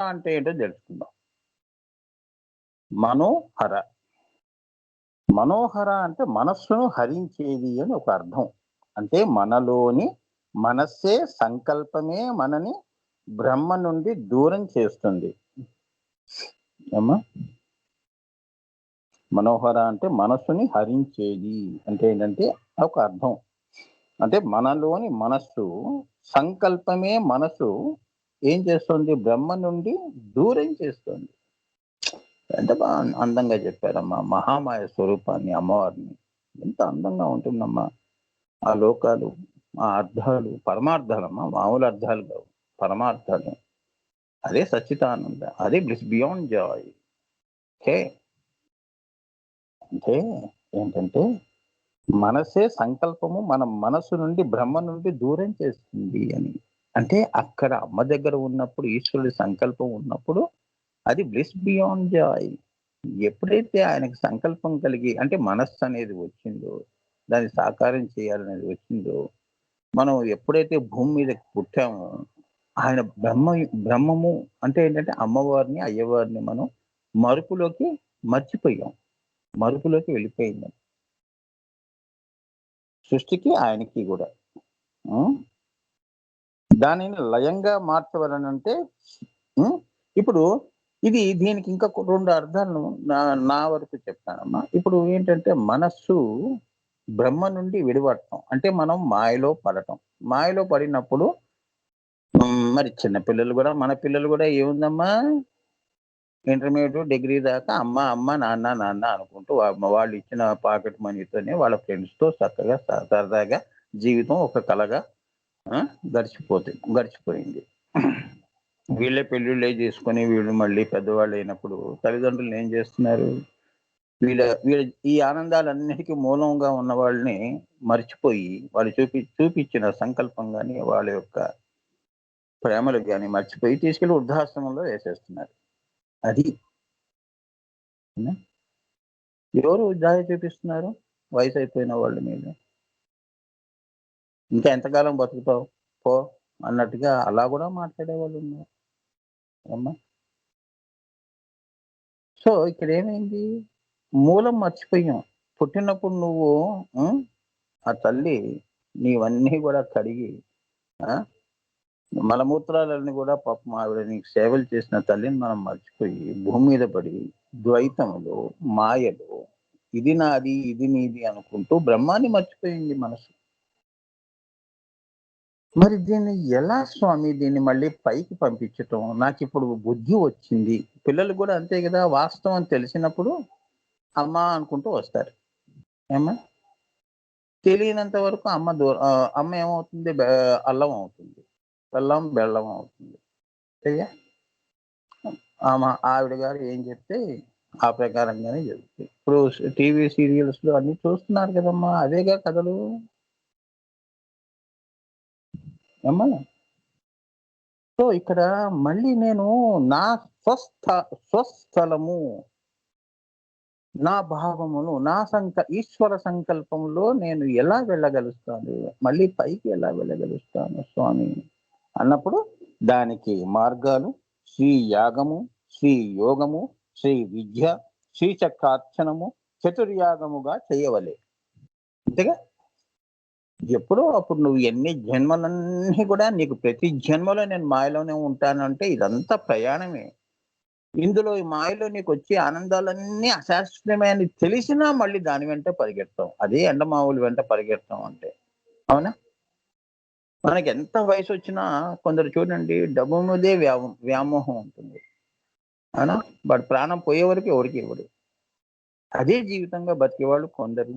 అంటే ఏంటో తెలుసుకుందాం. మనోహర. మనోహర అంటే మనస్సును హరించేది అని ఒక అర్థం. అంటే మనలోని మనస్సే సంకల్పమే మనని బ్రహ్మ నుండి దూరం చేస్తుంది. ఏమ్మా? మనోహర అంటే మనస్సుని హరించేది అంటే ఏంటంటే ఒక అర్థం. అంటే మనలోని మనస్సు సంకల్పమే మనసు ఏం చేస్తుంది? బ్రహ్మ నుండి దూరం చేస్తుంది. ఎంత బాగా అందంగా చెప్పారమ్మా మహామాయ స్వరూపాన్ని, అమ్మవారిని. ఎంత అందంగా ఉంటుందమ్మా ఆ లోకాలు, ఆ అర్థాలు, పరమార్థాలమ్మా, మామూలు అర్థాలు కావు, పరమార్థాలు. అదే సచ్చిదానంద, అదే బ్లిస్ బియాండ్ జాయ్. ఓకే. అంటే ఏంటంటే మనసే సంకల్పము మన మనసు నుండి బ్రహ్మ నుండి దూరం చేస్తుంది అని. అంటే అక్కడ అమ్మ దగ్గర ఉన్నప్పుడు, ఈశ్వరుడి సంకల్పం ఉన్నప్పుడు అది బ్లిస్ బియాండ్ జాయ్. ఎప్పుడైతే ఆయనకు సంకల్పం కలిగి అంటే మనస్సు అనేది వచ్చిందో, దాన్ని సాకారం చేయాలనేది వచ్చిందో, మనం ఎప్పుడైతే భూమి మీదకి పుట్టామో, ఆయన బ్రహ్మము అంటే ఏంటంటే అమ్మవారిని, అయ్యవారిని మనం మరుపులోకి మర్చిపోయాం. మరుపులోకి వెళ్ళిపోయింది. సృష్టికి, ఆయనకి గూడా. హ్మ్. దానిని లయంగా మార్చవలనంటే హ్మ్. ఇప్పుడు దీనికి ఇంకా 2 అర్థాలను నా నా వరకు చెప్తానమ్మా. ఇప్పుడు ఏంటంటే మనస్సు బ్రహ్మ నుండి విడిపడటం. అంటే మనం మాయలో పడటం. మాయలో పడినప్పుడు మరి చిన్న పిల్లలు గూడా మన పిల్లలు గూడా ఏముందమ్మా ఇంటర్మీడియేట్, డిగ్రీ దాకా అమ్మ, అమ్మ, నాన్న, నాన్న అనుకుంటూ వాళ్ళు ఇచ్చిన పాకెట్ మనీతోనే వాళ్ళ ఫ్రెండ్స్‌తో చక్కగా సరదాగా జీవితం ఒక కలగా ఆ! గడిచిపోయింది. వీళ్ళే పెళ్ళిళ్ళయి చేసుకొని వీళ్ళు మళ్ళీ పెద్దవాళ్ళయినప్పుడు తల్లిదండ్రులు ఏం చేస్తున్నారు? వీళ్ళ వీళ్ళ ఈ ఆనందాలన్నిటికి మూలంగా ఉన్న వాళ్ళని మర్చిపోయి, వాళ్ళు చూపిచ్చిన సంకల్పం గాని, వాళ్ళ యొక్క ప్రేమలు గాని మర్చిపోయి తీసుకెళ్ళి వృద్ధాశ్రమంలో వేసేస్తున్నారు. అది. హ్మ్. ఎవరు దయ చూపిస్తున్నారు? వయసైపోయిన వాళ్ళ మీద. ఇంకా ఎంతకాలం బతుకుతావు? పో అన్నట్టుగా అలా గూడా మాట్లాడేవాళ్ళున్నారు. అమ్మా! సో, ఇక్కడేమైంది? మూలం మర్చిపోయాం. పుట్టినప్పుడు నువ్వు హ్మ్. ఆ తల్లి నీవన్నీ గూడా కడిగి ఆ! మలమూత్రాలన్నీ గూడా పాపం ఆవిడ నీకు సేవలు చేసిన తల్లిని మనం మర్చిపోయి, భూమి మీద పడి ద్వైతములో, మాయలో ఇది నాది, ఇది నీది అనుకుంటూ బ్రహ్మాన్ని మర్చిపోయింది మనసు. మరి దీన్ని ఎలా స్వామి దీన్ని మళ్ళీ పైకి పంపించటం? నాకిప్పుడు బుద్ధి వచ్చింది. పిల్లలు గూడా అంతే గదా! వాస్తవం తెలిసినప్పుడు అమ్మా అనుకుంటూ వస్తారు. ఏమ్మా? తెలియనంత వరకు అమ్మ ఏమవుతుంది? అల్లం అవుతుంది. బెల్లం, బెల్లం అవుతుంది. అంతేగా? ఆవిడ గారు ఏం చెప్తే ఆ ప్రకారంగానే జరుగుతాయి. ఇప్పుడు టీవీ సీరియల్స్‌లో అన్నీ చూస్తున్నారు కదమ్మా! అవేగా కథలు. ఏమ్మా! సో, ఇక్కడ మళ్ళీ నేను నా స్వస్థలము, నా భావమును, ఈశ్వర సంకల్పంలో నేను ఎలా వెళ్ళగలుస్తాను? మళ్ళీ పైకి ఎలా వెళ్ళగలుస్తాను స్వామి? అన్నప్పుడు దానికి మార్గాలు శ్రీ యాగము, శ్రీ యోగము, శ్రీ విద్య, శ్రీచక్రార్చనము, చతుర్యాగముగా చేయవలె. అంతేగా? ఎప్పుడో అప్పుడు నువ్వు ఎన్ని జన్మలన్నీ కూడా నీకు ప్రతి జన్మలో నేను మాయలోనే ఉంటానంటే ఇదంతా ప్రయాణమే. ఇందులో ఈ మాయలో నీకొచ్చే ఆనందాలన్నీ అశాశ్వతమే అని తెలిసినా మళ్ళీ దాని వెంట పరిగెడతాం. అదే ఎండమావుల వెంట పరిగెడతాం అంటే. అవునా? మనకెంత వయసొచ్చినా కొందరు చూడండి డబ్బు మీదే వ్యామోహం ఉంటుంది. అవునా? వాడు ప్రాణం పోయే వరకు ఎవరికీ ఇవ్వడు. అదే జీవితంగా బతికేవాళ్ళు కొందరు.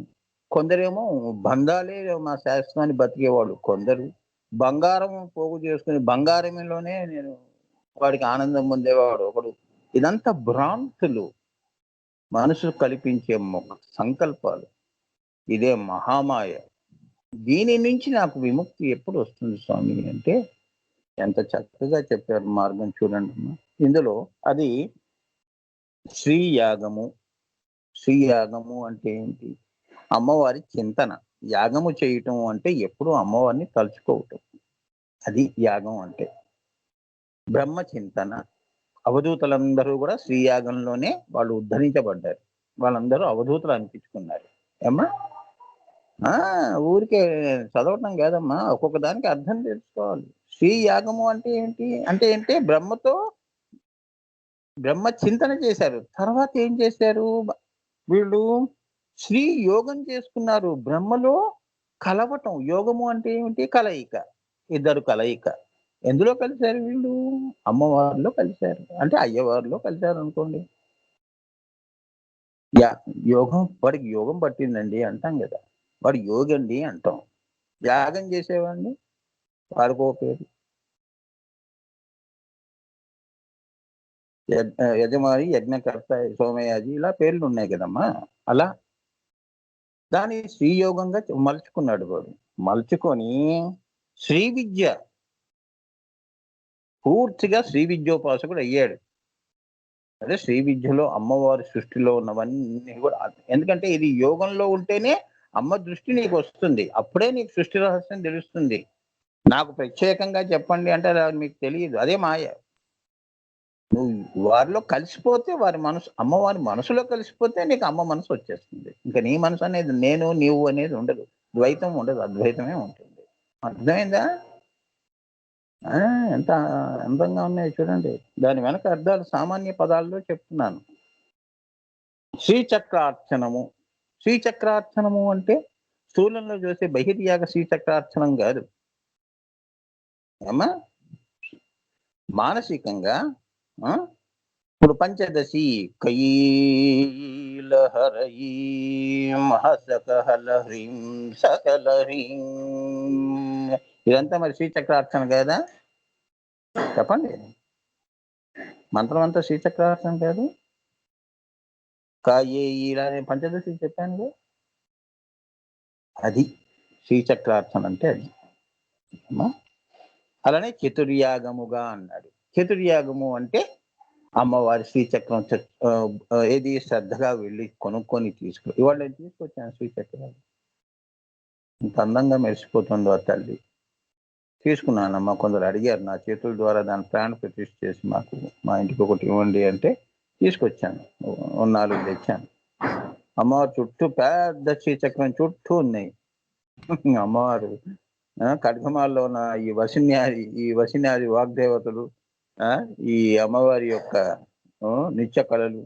కొందరేమో బంధాలే మా శాశ్వతం అని బతికేవాళ్ళు కొందరు. బంగారం పోగు చేసుకొని బంగారములోనే నేను వాడికి ఆనందం పొందేవాడు ఒకడు. ఇదంతా భ్రాంతులు. మనుషులు కల్పించే సంకల్పాలు. ఇదే మహామాయ. దీని నుంచి నాకు విముక్తి ఎప్పుడొస్తుంది స్వామి అంటే ఎంత చక్కగా చెప్పారు మార్గం చూడండమ్మా. ఇందులో అది శ్రీ యాగము. శ్రీ యాగము అంటే ఏంటి? అమ్మవారి చింతన. యాగము చేయటం అంటే ఎప్పుడూ అమ్మవారిని తలుచుకోవటం. అది యాగం అంటే. బ్రహ్మ చింతన. అవధూతలందరూ కూడా శ్రీయాగంలోనే వాళ్ళు ఉద్ధరించబడ్డారు. వాళ్ళందరూ అవధూతలు అనిపించుకున్నారు. ఏమ్మా? ఊరికే చదవటం కాదమ్మా, ఒక్కొక్క దానికి అర్థం తెలుసుకోవాలి. శ్రీయాగము అంటే ఏంటి? అంటే ఏంటి? బ్రహ్మ చింతన చేశారు. తర్వాత ఏం చేశారు? వీళ్ళు శ్రీ యోగం చేసుకున్నారు. బ్రహ్మలో కలవటం. యోగము అంటే ఏమిటి? కలయిక. ఇద్దరు కలయిక. ఎందులో కలిశారు వీళ్ళు? అమ్మవారిలో కలిశారు. అంటే అయ్యవారిలో కలిశారు అనుకోండి. వాడికి యోగం పట్టిందండి అంటాం కదా. వాడు యోగండి అంటాం. యాగం చేసేవాడిని వాడికో పేరు. యజమాని, యజ్ఞకర్త, సోమయాజి ఇలా పేర్లు ఉన్నాయి కదమ్మా. అలా దాన్ని శ్రీయోగంగా మలుచుకున్నాడు వాడు. మలుచుకొని శ్రీ విద్య పూర్తిగా శ్రీ విద్యోపాసకుడు అయ్యాడు. అదే శ్రీ విద్యలో అమ్మవారి సృష్టిలో ఉన్నవన్నీ కూడా, ఎందుకంటే ఇది యోగంలో ఉంటేనే అమ్మ దృష్టి నీకు వస్తుంది. అప్పుడే నీకు సృష్టి రహస్యం తెలుస్తుంది. నాకు ప్రత్యేకంగా చెప్పండి అంటే అది మీకు తెలియదు. అదే మాయ. నువ్వు వారిలో కలిసిపోతే అమ్మవారి మనసులో కలిసిపోతే నీకు అమ్మ మనసు వచ్చేస్తుంది. ఇంకా నీ మనసు అనేది నేను నీవు అనేది ఉండదు. ద్వైతం ఉండదు, అద్వైతమే ఉంటుంది. అర్థమైందా? ఎంత అందంగా ఉన్నాయి చూడండి. దాని వెనక అర్థాలు సామాన్య పదాల్లో చెప్తున్నాను. శ్రీచక్రార్చనము. శ్రీచక్రార్చనము అంటే స్థూలంలో చూసే బహిర్యాగ శ్రీచక్రార్చనం కాదు అమ్మా. మానసికంగా ఇప్పుడు పంచదశి కైలహరీం హసకహలహ్రీం సకలహ్రీం, ఇదంతా మరి శ్రీచక్రార్చన కదా? చెప్పండి. మంత్రం అంతా శ్రీచక్రార్చన కాదు? ఇలా నేను పంచదశి చెప్పాను. అది శ్రీచక్రార్చన అంటే అది. అలానే చతుర్యాగముగా అన్నాడు. చతుర్యాగము అంటే అమ్మవారి శ్రీచక్రం ఏది శ్రద్ధగా వెళ్ళి కొనుక్కొని ఇవాళ నేను తీసుకొచ్చాను శ్రీచక్రాలు. ఇంత అందంగా మెరిసిపోతుందో ఆ తల్లి. తీసుకున్నానమ్మా. కొందరు అడిగారు, నా చేతుల ద్వారా దాని ప్రాణ ప్రతిష్ఠ చేసి మా ఇంటికి ఒకటి ఇవ్వండి అంటే తీసుకొచ్చాను. 4 తెచ్చాను. అమ్మవారు చుట్టూ పెద్ద శ్రీచక్రం చుట్టూ ఉన్నాయి. అమ్మవారు ఖడ్గమాల్లో ఉన్న ఈ వసిన్యాది వాగ్దేవతలు, ఈ అమ్మవారి యొక్క నిత్య కళలు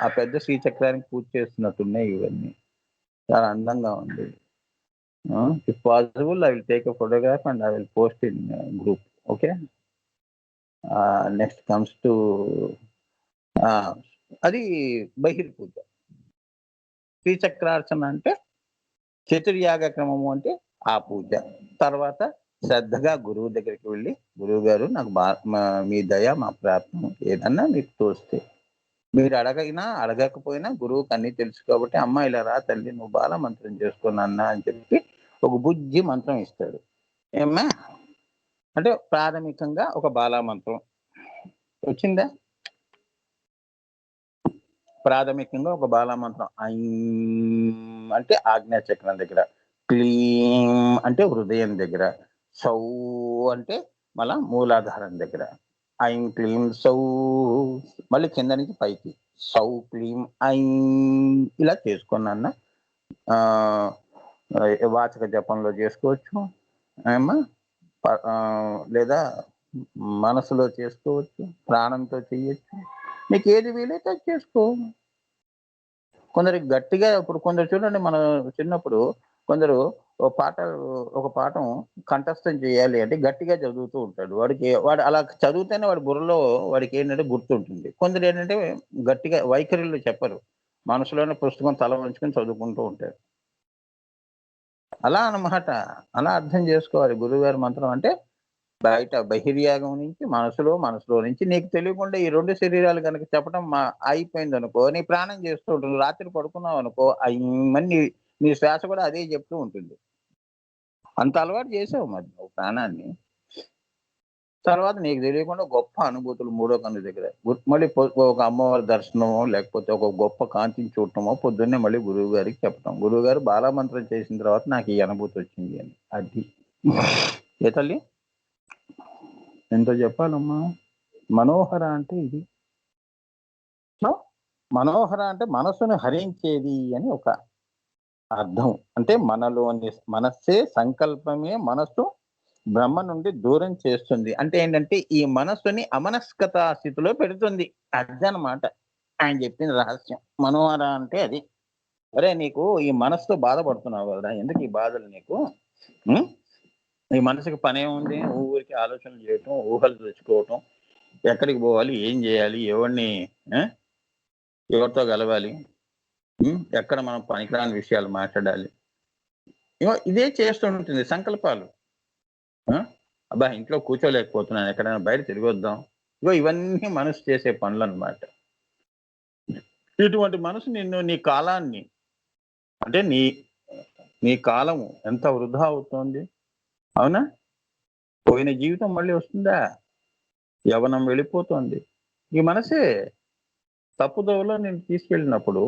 ఆ పెద్ద శ్రీచక్రానికి పూజ చేస్తున్నట్టున్నాయి. ఇవన్నీ చాలా అందంగా ఉంది. If possible I will take a photograph and I will post in group. Okay. Next comes to అది బహిర్పూజ. శ్రీచక్రార్చన అంటే చతుర్యాగ క్రమము అంటే ఆ పూజ. తర్వాత శ్రద్ధగా గురువు దగ్గరికి వెళ్ళి, గురువు గారు నాకు మీ దయ మా ప్రార్థన ఏదన్నా మీకు తోస్తే, మీరు అడగకపోయినా గురువుకి అన్ని తెలుసు కాబట్టి, అమ్మ ఇలా రా తల్లి నువ్వు బాల మంత్రం చేసుకున్నా అని చెప్పి ఒక బుజ్జి మంత్రం ఇస్తాడు. ఏమ్మా అంటే ప్రాథమికంగా ఒక బాలా మంత్రం వచ్చిందా? ప్రాథమికంగా ఒక బాలామంత్రం అంటే ఆజ్ఞాచక్రం దగ్గర, క్లీం అంటే హృదయం దగ్గర, సౌ అంటే మళ్ళా మూలాధారం దగ్గర, ఐం క్లీం సౌ మళ్ళీ కింద నుంచి పైకి సౌ క్లీం ఐం ఇలా చేసుకున్నా. వాచక జపంలో చేసుకోవచ్చు ఏమ్మా, లేదా మనసులో చేసుకోవచ్చు, ప్రాణంతో చేయొచ్చు. నీకు ఏది వీలైతే అది చేసుకో. కొందరికి గట్టిగా, ఇప్పుడు కొందరు చూడండి, మన చిన్నప్పుడు కొందరు ఒక పాఠం కంఠస్థం చేయాలి అంటే గట్టిగా చదువుతూ ఉంటాడు. వాడు అలా చదివితేనే వాడి బుర్రలో వాడికి ఏంటంటే గుర్తుంటుంది. కొందరు ఏంటంటే గట్టిగా వైఖరిలో చెప్పరు, మనసులోనే పుస్తకం తల వంచుకొని చదువుకుంటూ ఉంటారు. అలా అన్నమాట. అలా అర్థం చేసుకోవాలి. గురువుగారి మంత్రం అంటే బయట బహిర్యాగం నుంచి మనసులో నుంచి నీకు తెలియకుండా ఈ 2 శరీరాలు కనుక చెప్పడం అయిపోయింది అనుకో, నీ ప్రాణం చేస్తూ ఉంటుంది. రాత్రి పడుకున్నావు అనుకో, అయ్యమని నీ శ్వాస కూడా అదే చెప్తూ ఉంటుంది. అంత అలవాటు చేసావు మరి నువ్వు ప్రాణాన్ని. తర్వాత నీకు తెలియకుండా గొప్ప అనుభూతులు మూడో కన్ను దగ్గర, మళ్ళీ ఒక అమ్మవారి దర్శనమో లేకపోతే ఒక గొప్ప కాంతిని చూడటమో, పొద్దున్నే మళ్ళీ గురువు గారికి చెప్పటం, గురువు గారు బాలామంత్రం చేసిన తర్వాత నాకు ఈ అనుభూతి వచ్చింది అని. అది ఏ తల్లి ఎంతో చెప్పాలమ్మా. మనోహర అంటే ఇది. సో మనోహర అంటే మనసును హరించేది అని ఒక అర్థం. అంటే మనలోని మనస్సే, సంకల్పమే మనసు బ్రహ్మ నుండి దూరం చేస్తుంది. అంటే ఏంటంటే ఈ మనస్సుని అమనస్కత స్థితిలో పెడుతుంది. అదనమాట ఆయన చెప్పిన రహస్యం. మనోహర అంటే అది. ఒరేయ్! నీకు ఈ మనసుతో బాధపడుతున్నావు గదరా! ఎందుకు ఈ బాధలు నీకు? హ్మ్. ఈ మనసుకి పనేముంది? ఊరికే ఆలోచనలు చేయటం, ఊహలు తెచ్చుకోవటం, ఎక్కడికి పోవాలి? ఏం చేయాలి? ఎవడిని ఆ! ఎవరితో కలవాలి? ఎక్కడ మనం పనికిరాని విషయాలు మాట్లాడాలి? ఇగో ఇదే చేస్తుంటుంది సంకల్పాలు. ఆ! అబ్బా! ఇంట్లో కూర్చోలేకపోతున్నాను. ఎక్కడైనా బయట తిరిగొద్దాం. ఇగో ఇవన్నీ మనసు చేసే పనులన్నమాట. ఇటువంటి మనసు నిన్ను నీ కాలాన్ని అంటే నీ కాలం ఎంత వృధా అవుతోంది. అవునా? పోయిన జీవితం మళ్ళీ వస్తుందా? యవ్వనం వెళ్ళిపోతోంది. ఈ మనసే తప్పుదోవలో నిన్ను తీసుకెళ్ళినప్పుడు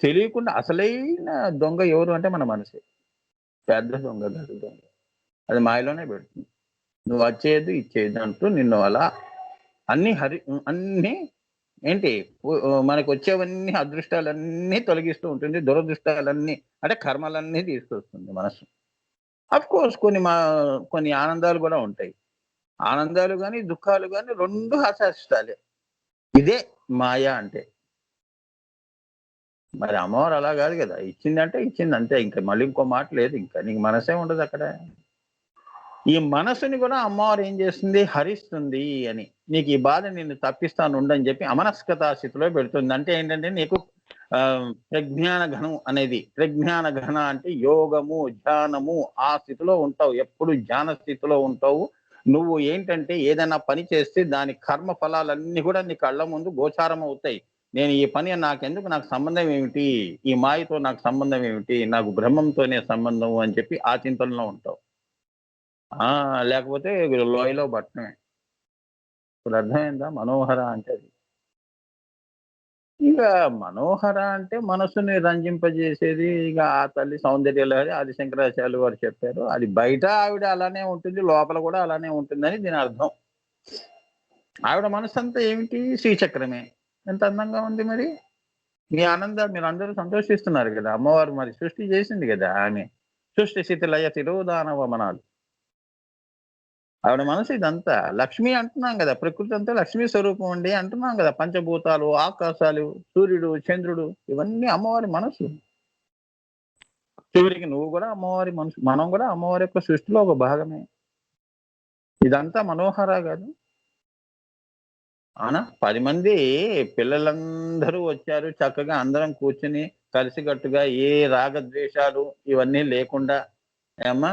తెలియకుండా అసలైన దొంగ ఎవరు అంటే మన మనసే. పెద్ద దొంగ, పెద్ద దొంగ. అది మాయలోనే పెడుతుంది. నువ్వు అది చేయొద్దు, ఇది చేయొద్దు అంటూ నిన్ను అలా అన్నీ ఏంటి మనకొచ్చేవన్నీ అదృష్టాలన్నీ తొలగిస్తూ ఉంటుంది. దురదృష్టాలన్నీ అంటే కర్మలన్నీ తీసుకొస్తుంది మనసు. అఫ్‌కోర్స్ కొన్ని ఆనందాలు గూడా ఉంటాయి. ఆనందాలు గాని, దుఃఖాలు గాని 2 హఠాత్స్థాలే. ఇదే మాయ అంటే. మరి అమ్మవారు అలా గాదు గదా! ఇచ్చిందంటే ఇచ్చింది అంతే. ఇంక మళ్ళీ ఇంకో మాట లేదు ఇంక. నీకు మనసే ఉండదక్కడ. ఈ మనసుని గూడా అమ్మవారు ఏం జేస్తుంది? హరిస్తుంది అని. నీకు ఈ బాధ నిన్ను తప్పిస్తానుండని జెప్పి అమనస్కతా స్థితిలో పెడుతుంది. అంటే ఏంటంటే నీకు ప్రజ్ఞాన ఘనం అనేది. ప్రజ్ఞాన ఘన అంటే యోగము, ధ్యానము ఆ స్థితిలో ఉంటావు. ఎప్పుడు ధ్యాన స్థితిలో ఉంటావు. నువ్వు ఏంటంటే ఏదైనా పని చేస్తే దాని కర్మ ఫలాలన్నీ గూడా నీ కళ్ళ ముందు గోచారం అవుతాయి. నేను ఈ పని నాకెందుకు? నాకు సంబంధం ఏమిటి? ఈ మాయతో నాకు సంబంధం ఏమిటి? నాకు బ్రహ్మంతోనే సంబంధం అని చెప్పి ఆ చింతనలో ఉంటావు. ఆ! లేకపోతే లోయలో పట్టడమే. ఇప్పుడు అర్థమైందా? మనోహర అంటే అది. ఇక మనోహర అంటే మనసుని రంజింపజేసేది ఇక ఆ తల్లి సౌందర్యలహరి ఆది శంకరాచార్యులు వారు చెప్పారు. అది బయట ఆవిడ అలానే ఉంటుంది. లోపల కూడా అలానే ఉంటుందని దీని అర్థం. ఆవిడ మనసంతా ఏమిటి? శ్రీచక్రమే. ఎంత అందంగా ఉంది మరి. మీరందరూ సంతోషిస్తున్నారు గదా! అమ్మవారు మరి సృష్టి చేసింది గదా! ఆమె. సృష్టి స్థితి లయ తిరోధాన వమనాలు. ఆవిడ మనసు ఇదంతా. లక్ష్మి అంటున్నాం గదా! ప్రకృతి అంతా లక్ష్మీ స్వరూపం అండి అంటున్నాం గదా! పంచభూతాలు, ఆకాశాలు, సూర్యుడు, చంద్రుడు ఇవన్నీ అమ్మవారి మనసు. చివరికి నువ్వు గూడా అమ్మవారి మనసు. మనం గూడా అమ్మవారి యొక్క సృష్టిలో ఒక భాగమే. ఇదంతా మనోహర గాదు. అవునా? 10 మంది పిల్లలందరూ వచ్చారు. చక్కగా అందరం కూర్చొని కలిసికట్టుగా ఏ రాగద్వేషాలు ఇవన్నీ లేకుండా ఏమ్మా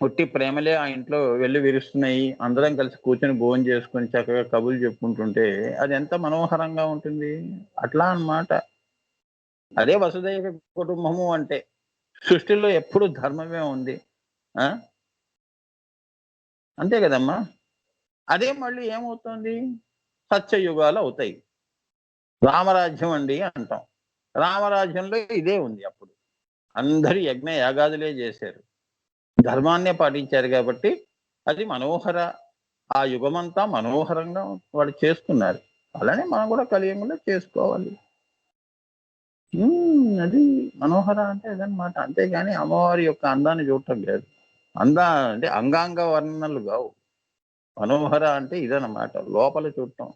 ఉట్టి ప్రేమలే ఆ ఇంట్లో వెల్లి విరుస్తున్నాయి. అందరం కలిసి కూర్చొని భోంచేసుకొని చక్కగా కబుర్లు చెప్పుకుంటుంటే అది ఎంత మనోహరంగా ఉంటుంది. అట్లా అన్నమాట. అదే వసుదైక కుటుంబము అంటే. సృష్టిలో ఎప్పుడు ధర్మమే ఉంది. ఆ! అంతే గదమ్మా! అదే మళ్ళీ ఏమవుతుంది? సత్యయుగాలవుతాయి. రామరాజ్యం అండి అంటాం. రామరాజ్యంలో ఇదే ఉంది అప్పుడు. అందరూ యజ్ఞ యాగాదులే జేశారు. ధర్మాన్నే పాటించారు గాబట్టి అది మనోహర ఆ యుగమంతా మనోహరంగా వాళ్ళు చేసుకున్నారు. అలానే మనం గూడా కలియుగంలో చేసుకోవాలి. అది మనోహర అంటే అదనమాట. అంతేగాని అమ్మవారి యొక్క అందాన్ని చూడటం లేదు. అంటే అంగాంగ వర్ణనలు గావు. మనోహర అంటే ఇదనమాట. లోపల చూడటం.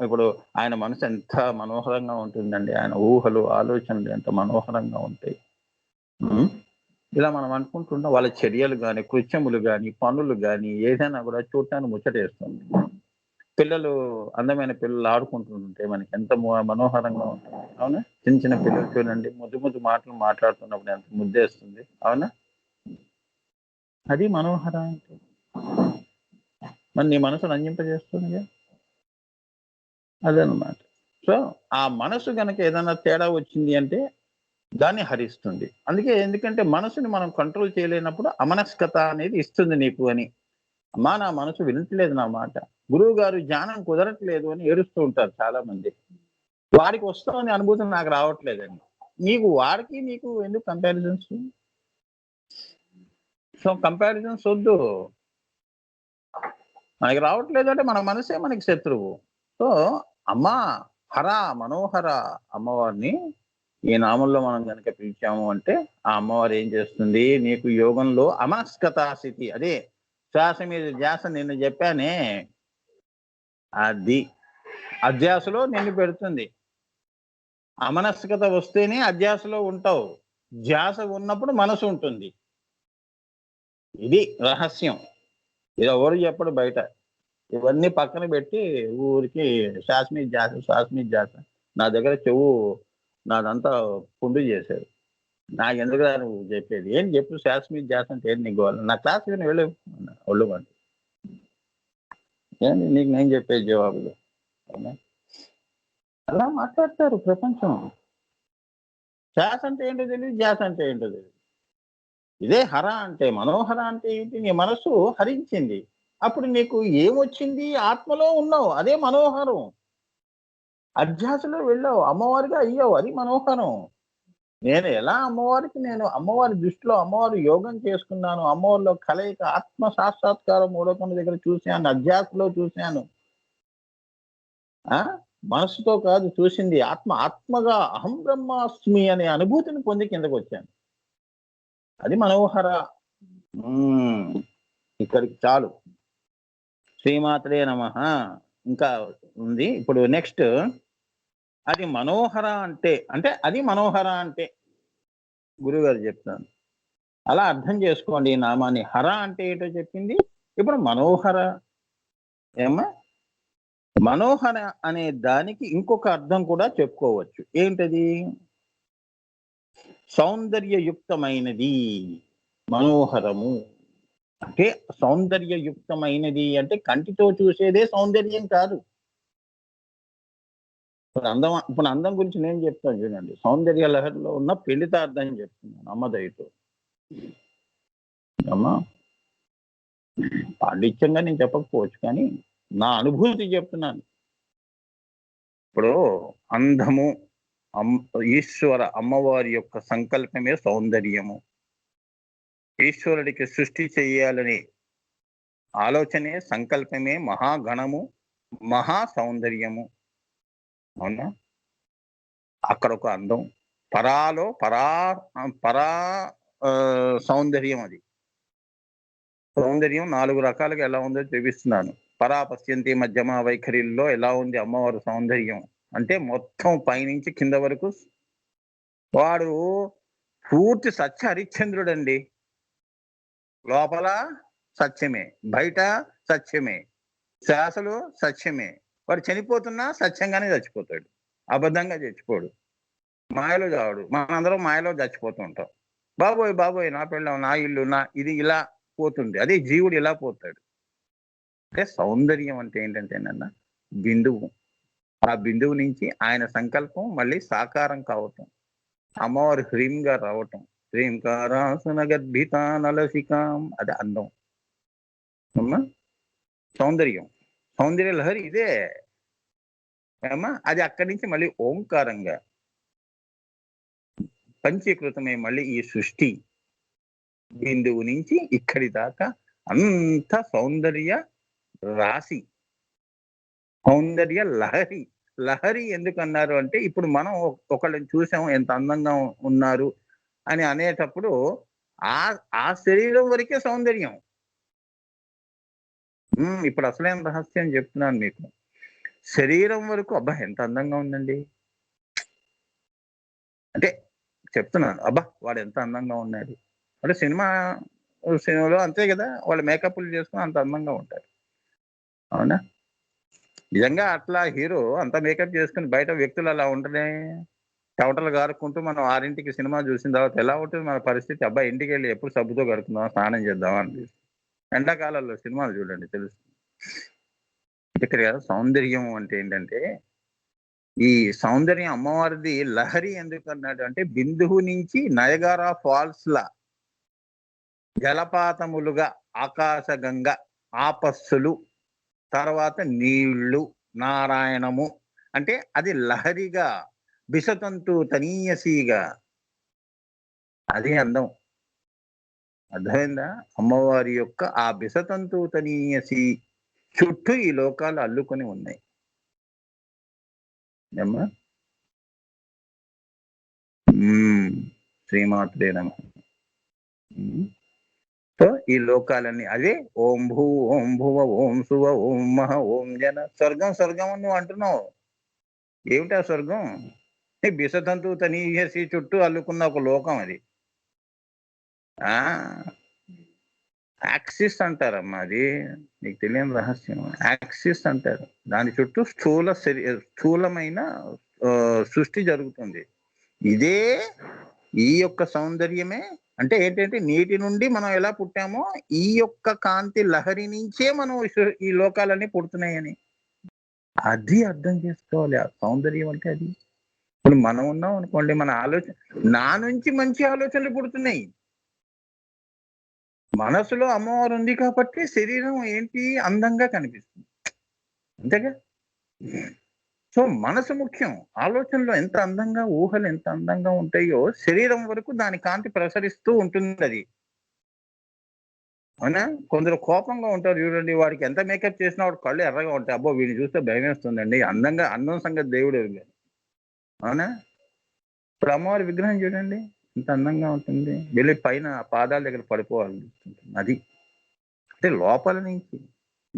ఇప్పుడు ఆయన మనసు ఎంత మనోహరంగా ఉంటుందండి. ఆయన ఊహలు, ఆలోచనలు ఎంత మనోహరంగా ఉంటాయి. హ్మ్. ఇలా మనం అనుకుంటుంటాం. వాళ్ళ చర్యలు గాని, కృత్యములు గాని, పనులు గాని ఏదైనా గూడా చూడటానికి ముచ్చటేస్తుంది. పిల్లలు అందమైన పిల్లలు ఆడుకుంటుంటే మనకెంత మనోహరంగా ఉంటుంది. అవునా? చిన్న చిన్న పిల్లలు చూడండి ముద్దు ముద్దు మాటలు మాట్లాడుతున్నప్పుడు ఎంత ముద్దేస్తుంది. అవునా? అది మనోహర అంటే. మరి నీ మనసు రంజింపజేస్తుందిగా. అదనమాట. సో, ఆ మనసు గనక ఏదన్నా తేడా వచ్చింది అంటే దాన్ని హరిస్తుంది. ఎందుకంటే మనసుని మనం కంట్రోల్ చేయలేనప్పుడు అమనస్కత అనేది ఇస్తుంది నీకు అని. అమ్మా! నా మనసు వినట్లేదు నా మాట. గురువుగారు ధ్యానం కుదరట్లేదు అని ఏడుస్తూ ఉంటారు చాలా మంది. వాడికి వస్తోంది అనుభూతి నాకు రావట్లేదని. వాడికి నీకు ఎందుకు కంపారిజన్స్? సో, కంపారిజన్స్ ఒద్దు. మనకి రావట్లేదు అంటే మన మనసే మనకి శత్రువు. సో అమ్మా హర మనోహర అమ్మవారిని ఈ నామంలో మనం గనక పిలిచాము అంటే ఆ అమ్మవారు ఏం చేస్తుంది, నీకు యోగంలో అమనస్కతా స్థితి, అదే శ్వాస మీద ధ్యాస నిన్ను చెప్పానే, అది అధ్యాసలో నిన్ను పెడుతుంది. అమనస్కత వస్తేనే అధ్యాసలో ఉంటావు, ధ్యాస ఉన్నప్పుడు మనసు ఉంటుంది. ఇది రహస్యం. ఇది ఎవరు చెప్పడు బయట. ఇవన్నీ పక్కన పెట్టి ఊరికి శ్వాస మీద ధ్యాస, శ్వాస మీద ధ్యాస. నా దగ్గర చెవు నాదంతా పుండు చేశారు. నాకెందుకురా నువ్వు చెప్పేది? ఏం చెప్పు, శ్వాస మీద ధ్యాస అంటే ఏంటి నీకు గోల? నా క్లాస్ విని వెళ్ళు అన్నా ఒళ్ళు మంది. ఏంటి నీకు నేను చెప్పేది జవాబులు? అవునా? అలా మాట్లాడతారు ప్రపంచం. శ్వాస అంటే ఏంటో తెలియదు, ధ్యాస అంటే ఏంటో తెలియదు. ఇదే హర అంటే, మనోహర అంటే ఏంటి? నీ మనసు హరించింది. అప్పుడు నీకు ఏమొచ్చింది? ఆత్మలో ఉన్నావు, అదే మనోహరం. అధ్యాసలో వెళ్ళావు, అమ్మవారిగా అయ్యావు, అది మనోహరం. నేను ఎలా అమ్మవారికి, నేను అమ్మవారి దృష్టిలో అమ్మవారి యోగం చేసుకున్నాను, అమ్మవారిలో కలయిక ఆత్మ సాక్షాత్కారం మూడొకటి దగ్గర చూశాను, అధ్యాసలో చూశాను. ఆ మనసుతో కాదు చూసింది, ఆత్మగా అహం బ్రహ్మాస్మి అనే అనుభూతిని పొంది కిందకు వచ్చాను. అది మనోహర. ఇక్కడికి చాలు. శ్రీమాత్రే నమః. ఇంకా ఉంది. ఇప్పుడు నెక్స్ట్, అది మనోహర అంటే అది మనోహర అంటే గురువుగారు చెప్తాను. అలా అర్థం చేసుకోండి ఈ నామాన్ని. హర అంటే ఏంటో చెప్పింది, ఇప్పుడు మనోహర. ఏమ్మా, మనోహర అనే దానికి ఇంకొక అర్థం కూడా చెప్పుకోవచ్చు. ఏంటది? సౌందర్యయుక్తమైనది. మనోహరము అంటే సౌందర్యయుక్తమైనది అంటే కంటితో చూసేదే సౌందర్యం కాదు. ఇప్పుడు అందం గురించి నేను చెప్తాను చూడండి. సౌందర్య లహరిలో ఉన్న పెళ్లితార్థం చెప్తున్నాను అమ్మ దయతో. అమ్మా, పాండిత్యంగా నేను చెప్పకపోవచ్చు, కానీ నా అనుభూతి చెప్తున్నాను. ఇప్పుడు అందము ఈశ్వర అమ్మవారి యొక్క సంకల్పమే సౌందర్యము. ఈశ్వరుడికి సృష్టి చెయ్యాలని ఆలోచనే, సంకల్పమే మహాగణము, మహా సౌందర్యము. అవునా? అక్కడ ఒక అందం, పరా సౌందర్యం. అది సౌందర్యం 4 రకాలుగా ఎలా ఉందో చూపిస్తున్నాను. పరా పశ్యంతి మధ్యమ వైఖరిలో ఎలా ఉంది అమ్మవారు సౌందర్యం అంటే, మొత్తం పైనుంచి కింద వరకు వాడు పూర్తి సత్య హరిశ్చంద్రుడండి. లోపల సత్యమే, బయట సత్యమే, శ్వాసలు సత్యమే. వాడు చనిపోతున్నా సత్యంగానే చచ్చిపోతాడు, అబద్ధంగా చచ్చిపోడు, మాయలో చావడు. మనందరం మాయలో చచ్చిపోతూ ఉంటాం. బాబోయ్ నా పెళ్ళం, నా ఇల్లు, నా ఇది ఇలా పోతుంది. అదే జీవుడు ఇలా పోతాడు. అంటే సౌందర్యం అంటే ఏంటంటేనన్న బిందువు. ఆ బిందువు నుంచి ఆయన సంకల్పం మళ్ళీ సాకారం కావటం, అమ్మవారు హ్రీంగా రావటం. హ్రీంకారాసన గర్భిత నలసికాం, అది అందం. అమ్మా, సౌందర్య లహరి ఇదే. అమ్మా, అది అక్కడి నుంచి మళ్ళీ ఓంకారంగా పంచీకృతమే. మళ్ళీ ఈ సృష్టి బిందువు నుంచి ఇక్కడి దాకా అంత సౌందర్య రాశి, సౌందర్య లహరి. లహరి ఎందుకు అన్నారు అంటే, ఇప్పుడు మనం ఒకళ్ళని చూసాం ఎంత అందంగా ఉన్నారు అని అనేటప్పుడు ఆ శరీరం వరకే సౌందర్యం. ఇప్పుడు అసలేం రహస్యం చెప్తున్నాను మీకు. శరీరం వరకు అబ్బా ఎంత అందంగా ఉందండి అంటే చెప్తున్నాను, అబ్బా వాడు ఎంత అందంగా ఉన్నాడు అంటే. సినిమాలో అంతే కదా, వాళ్ళు మేకప్లు చేసుకుని అంత అందంగా ఉంటారు. అవునా? నిజంగా అట్లా హీరో అంత మేకప్ చేసుకుని బయట వ్యక్తులు అలా ఉంటనే చెమటలు గారుకుంటూ మనం 6ంటికి సినిమా చూసిన తర్వాత ఎలా ఉంటుంది మన పరిస్థితి? అబ్బా ఇంటికి వెళ్ళి ఎప్పుడు సబ్బుతో కడుకుందాం, స్నానం చేద్దాం అనిపిస్తుంది. ఎండాకాలంలో సినిమాలు చూడండి తెలుస్తుంది. ఇక్కడ సౌందర్యం అంటే ఏంటంటే, ఈ సౌందర్యం అమ్మవారిది లహరి ఎందుకు అన్నాడు అంటే, బిందువు నుంచి నయగారా ఫాల్స్ లా జలపాతములుగా ఆకాశగంగ, ఆపస్సులు, తర్వాత నీళ్లు, నారాయణము అంటే అది లహరిగా, బిసతంతు తనీయసీగా, అదే అందం. అర్థమైందా? అమ్మవారి యొక్క ఆ బిసతంతు తనీయసి చుట్టూ ఈ లోకాలు అల్లుకొని ఉన్నాయి. ఏమ్మా? శ్రీమాత్రే నమః. సో ఈ లోకాలన్నీ అదే ఓం భూ ఓం భువ ఓం శువ ఓం మహ ఓం జన. స్వర్గం స్వర్గం అని నువ్వు అంటున్నావు. ఏమిటా స్వర్గం? బిసతంతు తనీయసి చుట్టూ అల్లుకున్న ఒక లోకం అది. ఆ యాక్సిస్ అంటారమ్మా అది. నీకు తెలియని రహస్యం. యాక్సిస్ అంటారు. దాని చుట్టూ స్థూలమైన సృష్టి జరుగుతుంది. ఇదే ఈ యొక్క సౌందర్యమే. అంటే ఏంటంటే నీటి నుండి మనం ఎలా పుట్టామో ఈ యొక్క కాంతి లహరి నుంచే మనం ఈ లోకాలన్నీ పుడుతున్నాయని అది అర్థం చేసుకోవాలి. ఆ సౌందర్యం అంటే అది. ఇప్పుడు మనం ఉన్నాం అనుకోండి, మన ఆలోచన నా నుంచి మంచి ఆలోచనలు పుడుతున్నాయి. మనసులో అమ్మవారు ఉంది కాబట్టి శరీరం ఏంటి అందంగా కనిపిస్తుంది. అంతేగా? సో మనసు ముఖ్యం. ఆలోచనలు ఎంత అందంగా, ఊహలు ఎంత అందంగా ఉంటాయో శరీరం వరకు దాని కాంతి ప్రసరిస్తూ ఉంటుంది అది. అవునా? కొందరు కోపంగా ఉంటారు చూడండి. వాడికి ఎంత మేకప్ చేసినా వాడు కళ్ళు ఎర్రగా ఉంటాయి. అబ్బో వీడిని చూస్తే భయమేస్తుందండి. అందం సంగతి దేవుడు ఎరుగని. అవునా? ఇప్పుడు అమ్మవారి విగ్రహం చూడండి ఎంత అందంగా ఉంటుంది. వెళ్ళి పైన పాదాల దగ్గర పడిపోవాలనిపిస్తుంది. అది అంటే లోపల నుంచి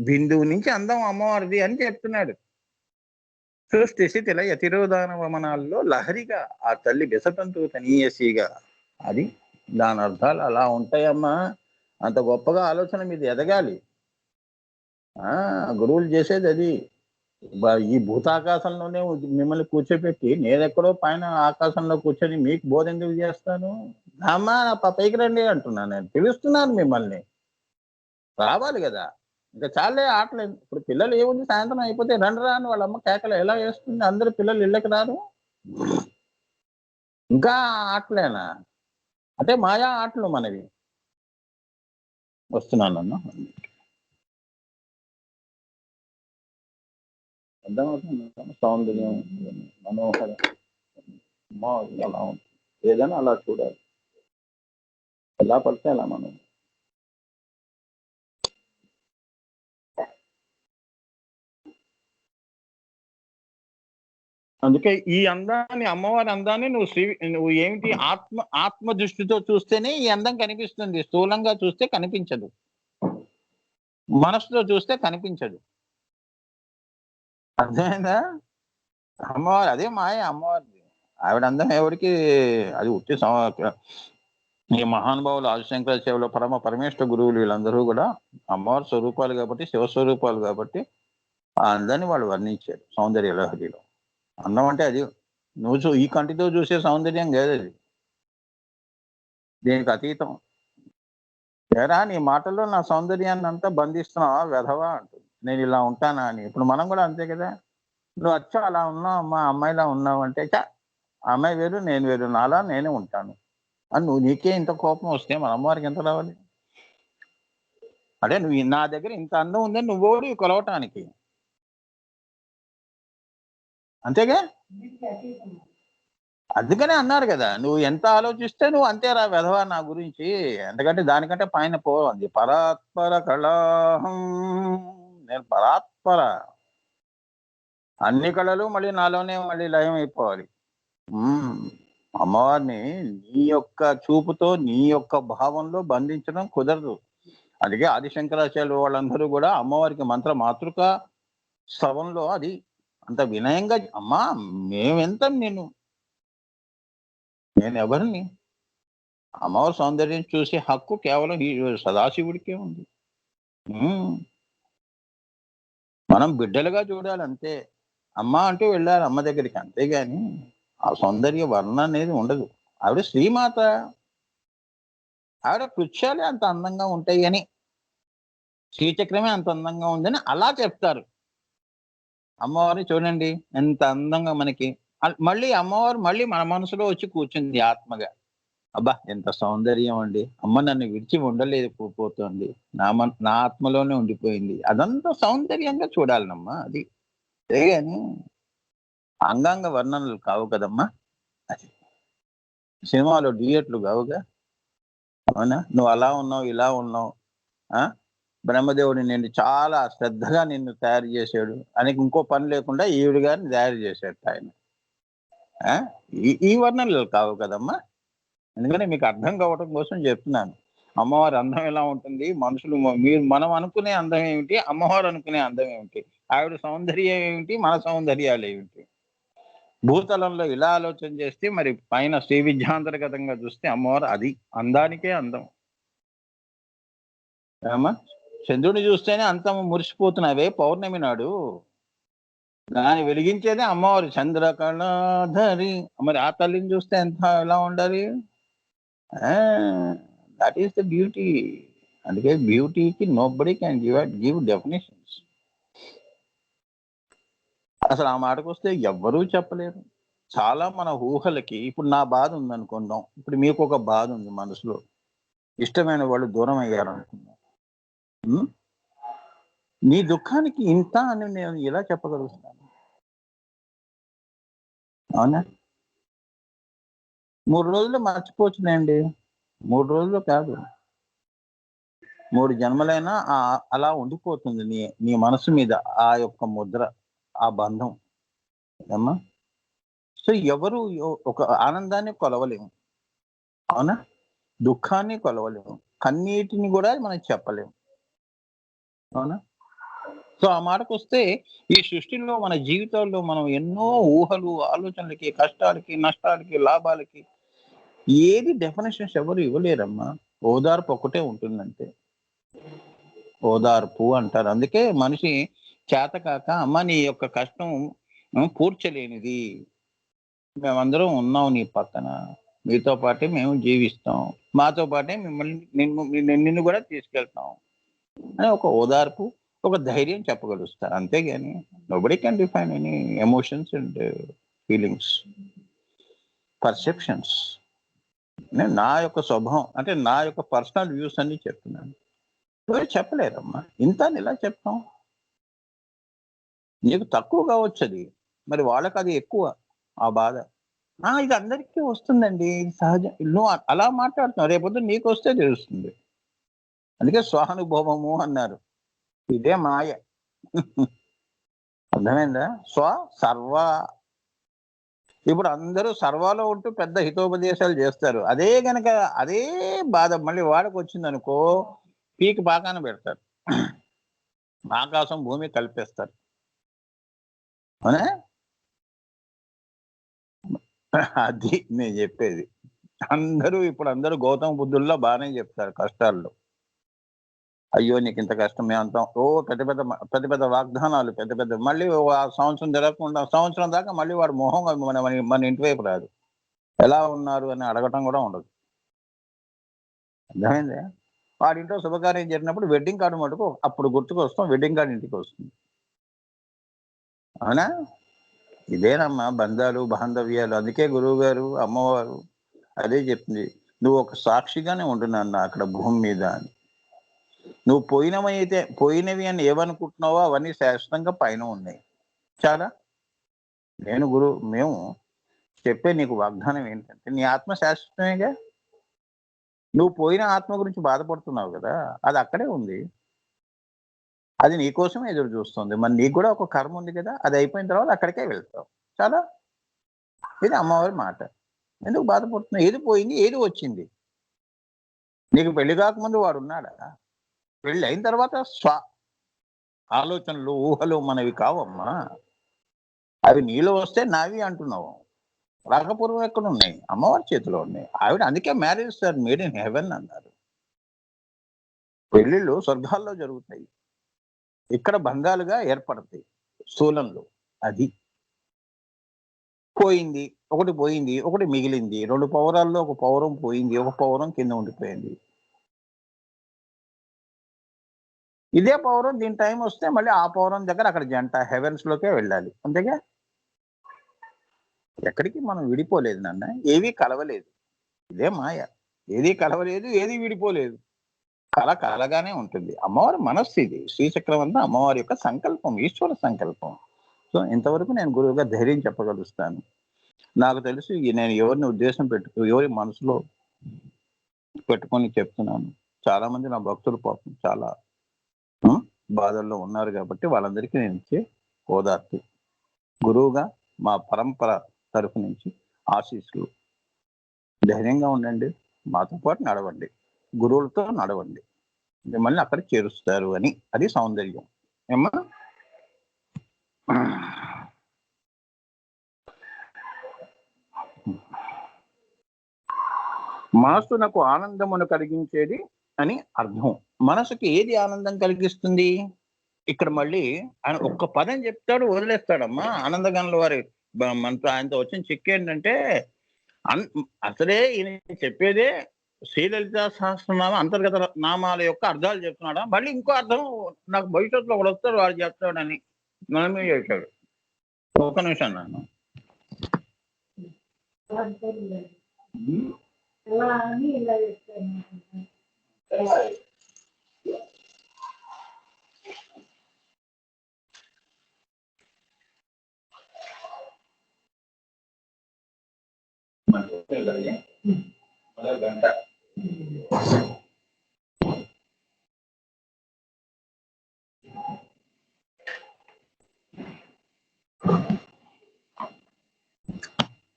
బిందువు నుంచి అందం అమ్మవారిది అని చెప్తున్నాడు. సృష్టి స్థితిల యతిరోధాన వమనాల్లో లహరిగా ఆ తల్లి బిసతంతు తనీయసిగా. అది దాని అర్థాలు అలా ఉంటాయమ్మా. అంత గొప్పగా ఆలోచన మీద ఎదగాలి. గురువులు చేసేది అది. ఈ భూతాకాశంలోనే మిమ్మల్ని కూర్చోపెట్టి నేనెక్కడో పైన ఆకాశంలో కూర్చొని మీకు బోధ ఎందుకు చేస్తాను? అమ్మా పైకి రండి అంటున్నాను. నేను పిలుస్తున్నాను మిమ్మల్ని. రావాలి కదా. ఇంకా చాలే ఆటలేదు. ఇప్పుడు పిల్లలు ఏముంది, సాయంత్రం అయిపోతే రండి రా అని వాళ్ళ అమ్మ కేకలు ఎలా వేస్తుంది. అందరు పిల్లలు ఇళ్ళకి రారు. ఇంకా ఆటలేనా? అంటే మాయా ఆటలు మనవి. వస్తున్నానన్న అర్థమవుతుంది. సౌందర్యం మనోహరం అలా ఉంటుంది. ఏదైనా అలా చూడాలి. ఎలా పడితే అలా మనం. అందుకే ఈ అందాన్ని, అమ్మవారి అందాన్ని నువ్వు ఏమిటి ఆత్మ దృష్టితో చూస్తేనే ఈ అందం కనిపిస్తుంది. స్థూలంగా చూస్తే కనిపించదు. మనసుతో చూస్తే కనిపించదు. అర్థమైందా? అమ్మవారు అదే మాయ అమ్మవారిది. ఆవిడ అందం ఎవరికి అది ఉట్టి ఈ మహానుభావులు ఆదిశంకరాచార్యులు పరమేశ్వర గురువులు వీళ్ళందరూ కూడా అమ్మవారి స్వరూపాలు కాబట్టి, శివస్వరూపాలు కాబట్టి ఆ అందాన్ని వాళ్ళు వర్ణించారు సౌందర్య లహరిలో. అందం అంటే అది నువ్వు ఈ కంటితో చూసే సౌందర్యం కాదు అది. దీనికి అతీతం. ఏరా నీ మాటల్లో నా సౌందర్యాన్ని అంతా బంధిస్తున్నావా వెధవా అంటుంది. నేను ఇలా ఉంటానా అని. ఇప్పుడు మనం కూడా అంతే కదా. నువ్వు అచ్చా అలా ఉన్నావు అమ్మా, అమ్మాయిలా ఉన్నావు అంటే అమ్మాయి వేరు నేను వేరు, నాలా నేనే ఉంటాను అని నువ్వు నీకే ఇంత కోపం వస్తే మన అమ్మవారికి ఎంత రావాలి? అంటే నువ్వు నా దగ్గర ఇంత అందం ఉందని నువ్వోడు కొలవటానికి. అంతేగా? అందుకనే అన్నారు కదా, నువ్వు ఎంత ఆలోచిస్తే నువ్వు అంతే రా వెధవా నా గురించి. ఎందుకంటే దానికంటే పైన పోవాలి. పరాత్పర కళాహం. నేను పరాత్పర. అన్ని కళలు మళ్ళీ నాలోనే మళ్ళీ లయం అయిపోవాలి. అమ్మవారిని నీ యొక్క చూపుతో, నీ యొక్క భావంలో బంధించడం కుదరదు. అందుకే ఆదిశంకరాచార్యులు వాళ్ళందరూ కూడా అమ్మవారికి మంత్ర మాతృక స్తవంలో అది అంత వినయంగా, అమ్మా మేమెంత నేను ఎవరిని? అమ్మవారి సౌందర్యం చూసే హక్కు కేవలం ఈ సదాశివుడికే ఉంది. మనం బిడ్డలుగా చూడాలి అంతే. అమ్మ అంటూ వెళ్ళాలి అమ్మ దగ్గరికి, అంతేగాని ఆ సౌందర్య వర్ణ అనేది ఉండదు. ఆవిడ శ్రీమాత. ఆవిడ కృత్యాలే అంత అందంగా ఉంటాయి అని, శ్రీచక్రమే అంత అందంగా ఉందని అలా చెప్తారు. అమ్మవారిని చూడండి ఎంత అందంగా మనకి. మళ్ళీ అమ్మవారు మళ్ళీ మన మనసులో వచ్చి కూర్చుంది ఆత్మగా. అబ్బా ఎంత సౌందర్యం అండి. అమ్మ నన్ను విడిచి ఉండలేదు పోతుంది. నా ఆత్మలోనే ఉండిపోయింది. అదంతా సౌందర్యంగా చూడాలనమ్మా. అది అంతేగాని అంగాంగ వర్ణనలు కావు కదమ్మా. అది సినిమాలో డ్యూయెట్లు కావుగా. అవునా? నువ్వు అలా ఉన్నావు, ఇలా ఉన్నావు, బ్రహ్మదేవుడు నిన్ను చాలా శ్రద్ధగా నిన్ను తయారు చేశాడు. ఆయనకి ఇంకో పని లేకుండా ఈవిడ గారిని తయారు చేశాడట ఆయన. ఆ! ఈ వర్ణనలు కావు కదమ్మా! అందుకని మీకు అర్థం కావటం కోసం చెప్తున్నాను. అమ్మవారి అందం ఎలా ఉంటుంది? మనుషులు మనం అనుకునే అందం ఏమిటి? అమ్మవారు అనుకునే అందం ఏమిటి? ఆవిడ సౌందర్యం ఏమిటి? మన సౌందర్యాలేమిటి? భూతలంలో ఇలా ఆలోచన చేస్తే మరి పైన శ్రీ విద్యాంతర్గతంగా చూస్తే అమ్మవారు అది. అందానికే అందం. ఏమ్మా? చంద్రుడిని చూస్తేనే అంతం మురిసిపోతున్నావే పౌర్ణమి నాడు. దాన్ని వెలిగించేదే అమ్మవారు చంద్రకళాధరి. మరి ఆ తల్లిని చూస్తే ఎలా ఉండాలి? ఆ! That is the beauty. అందుకే బ్యూటీకి నోబడీ క్యాన్ గివ్ డెఫినిషన్స్. అసలు ఆ మాటకొస్తే ఎవ్వరూ చెప్పలేరు. చాలా మన ఊహలకి ఇప్పుడు నా బాధ ఉందనుకుందాం. ఇప్పుడు మీకొక బాధ ఉంది మనసులో. ఇష్టమైన వాళ్ళు దూరం అయ్యారనుకుందాం. హ్మ్. నీ దుఃఖానికి ఇంత అని నేను ఎలా చెప్పగలుగుతాను? అవునా? 3 రోజుల్లో మర్చిపోవచ్చులేండి. 3 రోజుల్లో కాదు. 3 జన్మలైనా అలా ఉండిపోతుంది నీ నీ మనసు మీద ఆ యొక్క ముద్ర, ఆ బంధం. ఏమ్మా? సో, ఎవరు ఒక ఆనందాన్ని కొలవలేము. అవునా? దుఃఖాన్ని కొలవలేము. కన్నీటిని గూడా మనం చెప్పలేము. అవునా? సో, ఆ మాటకొస్తే ఈ సృష్టిలో మన జీవితాల్లో మనం ఎన్నో ఊహలు, ఆలోచనలకి, కష్టాలకి, నష్టాలకి, లాభాలకి ఏది డెఫినిషన్స్ ఎవరు ఇవ్వలేరమ్మా. ఓదార్పు ఒకటే ఉంటుందంతే. ఓదార్పు అంటారు. అందుకే మనిషి చేతకాక అమ్మ నీ యొక్క కష్టం పూడ్చలేనిది. మేమందరం ఉన్నాం నీ పక్కన. మీతో పాటే మేము జీవిస్తాం. మాతో పాటే మిమ్మల్ని నిన్ను గూడా తీసుకెళ్తాం. అని ఒక ఓదార్పు, ఒక ధైర్యం చెప్పగలుగుతారు. అంతేగాని nobody can define any emotions and feelings, perceptions. నేను నా యొక్క స్వభావం అంటే నా యొక్క పర్సనల్ వ్యూస్ అన్నీ చెప్తున్నాను. ఎవరు చెప్పలేరమ్మా. ఇంత అని ఎలా చెప్తాం? నీకు తక్కువ కావచ్చది. మరి వాళ్ళకది ఎక్కువ ఆ బాధ. ఇది అందరికీ వస్తుందండి. ఇది సహజం. నువ్వు అలా మాట్లాడుతున్నావు. రేపొద్దున నీకొస్తే తెలుస్తుంది. అందుకే స్వానుభవము అన్నారు. ఇదే మాయ. అర్థమైందా? సర్వ ఇప్పుడు అందరూ సర్వాలో ఉంటూ పెద్ద హితోపదేశాలు చేస్తారు. అదే బాధ మళ్ళీ వాడికొచ్చిందనుకో పీకి పాకాన పెడతారు. ఆకాశం, భూమి కలిపేస్తారు. అవునా? అది నేను చెప్పేది. అందరూ గౌతమ బుద్ధుల్లా బానే చెప్తారు కష్టాల్లో. అయ్యో! నీకింత కష్టం మేమంటాం. పెద్ద పెద్ద వాగ్దానాలు పెద్ద పెద్ద మళ్ళీ ఆ సంవత్సరం తిరగకుండా సంవత్సరం దాకా మళ్ళీ వాడి మొహం మన మన మన ఇంటి వైపు రాదు. ఎలా ఉన్నారు అని అడగటం గూడా ఉండదు. అర్థమైందా? వాడింట్లో శుభకార్యం జరిగినప్పుడు వెడ్డింగ్ కార్డ్ మటుకు అప్పుడు గుర్తుకొస్తాం. Wedding card ఇంటికొస్తుంది. అవునా? ఇదేనమ్మా బంధాలు, బాంధవ్యాలు. అందుకే గురువుగారు, అమ్మవారు అదే చెప్తుంది. "నువ్వు ఒక సాక్షిగానే ఉండు నాన్న అక్కడ భూమి మీద" అని. నువ్వు పోయినవి అని ఏవనుకుంటున్నావో అవన్నీ శాశ్వతంగా పైన ఉన్నాయి. చాలా మేము చెప్పే నీకు వాగ్దానం ఏంటంటే, నీ ఆత్మ శాశ్వతమేగా. నువ్వు పోయిన ఆత్మ గురించి బాధపడుతున్నావు గదా! అది అక్కడే ఉంది. అది నీ కోసమే ఎదురు చూస్తుంది. మరి నీకు గూడా ఒక కర్మ ఉంది గదా! అది అయిపోయిన తర్వాత అక్కడికే వెళ్తావు. చాలా ఇది అమ్మవారి మాట. ఎందుకు బాధపడుతున్నావు? ఏది పోయింది, ఏది వచ్చింది. నీకు పెళ్లి కాకముందు వాడున్నాడా? పెళ్లయిన తర్వాత ఆలోచనలు, ఊహలు మనవి కావమ్మా. అవి నీలో వస్తే నావి అంటున్నావు. రాకపూర్వం ఎక్కడున్నాయి? అమ్మవారి చేతిలో ఉన్నాయి. ఆవిడ అందుకే marriages are made in heaven అన్నారు. పెళ్ళిళ్ళు స్వర్గాల్లో జరుగుతాయి. ఇక్కడ బంధాలుగా ఏర్పడతాయి. స్థూలంలో. అది. పోయింది. ఒకటి పోయింది. ఒకటి మిగిలింది. 2 పౌరాల్లో ఒక పౌరం పోయింది. ఒక పౌరం కింద ఉండిపోయింది. ఇదే పౌరం దీని టైమొస్తే మళ్ళీ ఆ పౌరం దగ్గర అక్కడ జంట హెవెన్స్‌లోకే వెళ్ళాలి. అంతేగా? ఎక్కడికి మనం విడిపోలేదు నాన్న. ఏవి కలవలేదు. ఇదే మాయ. ఏది కలవలేదు. ఏది విడిపోలేదు. కలగానే ఉంటుంది. అమ్మవారి మనస్సిది. శ్రీచక్రం అంతా అమ్మవారి యొక్క సంకల్పం. ఈశ్వర సంకల్పం. సో, ఇంతవరకు నేను గురువుగా ధైర్యం చెప్పగలుగుతాను. నాకు తెలుసు నేను ఎవరి మనసులో పెట్టుకొని చెప్తున్నాను. చాలా మంది నా భక్తులు పాపం చాలా బాధల్లో ఉన్నారు కాబట్టి వాళ్ళందరికీ నేను ఇచ్చే ఓదార్పు. గురువుగా మా పరంపర తరపు నుంచి ఆశీస్సులు. ధైర్యంగా ఉండండి, మాతో పాటు నడవండి, గురువులతో నడవండి, మిమ్మల్ని అక్కడికి చేరుస్తారు అని. అది సౌందర్యం ఏమ్మా. మనస్సునకు ఆనందమును కలిగించేది అని అర్థం. మనసుకి ఏది ఆనందం కలిగిస్తుంది? ఇక్కడ మళ్ళీ ఆయన ఒక్క పదం చెప్తాడు, వదిలేస్తాడమ్మా. ఆనందగనుల వారి మనతో ఆయనతో వచ్చిన చిక్కు ఏంటంటే, అసలే ఈయన చెప్పేదే శ్రీలలితా సహస్రనామ అంతర్గత నామాల యొక్క అర్థాలు చెప్తున్నాడా, మళ్ళీ ఇంకో అర్థం నాకు భవిష్యత్తులో ఒకడు వస్తాడు వాడు చెప్తాడని మనమే చేశాడు. ఒక్క నిమిషం నాన్న.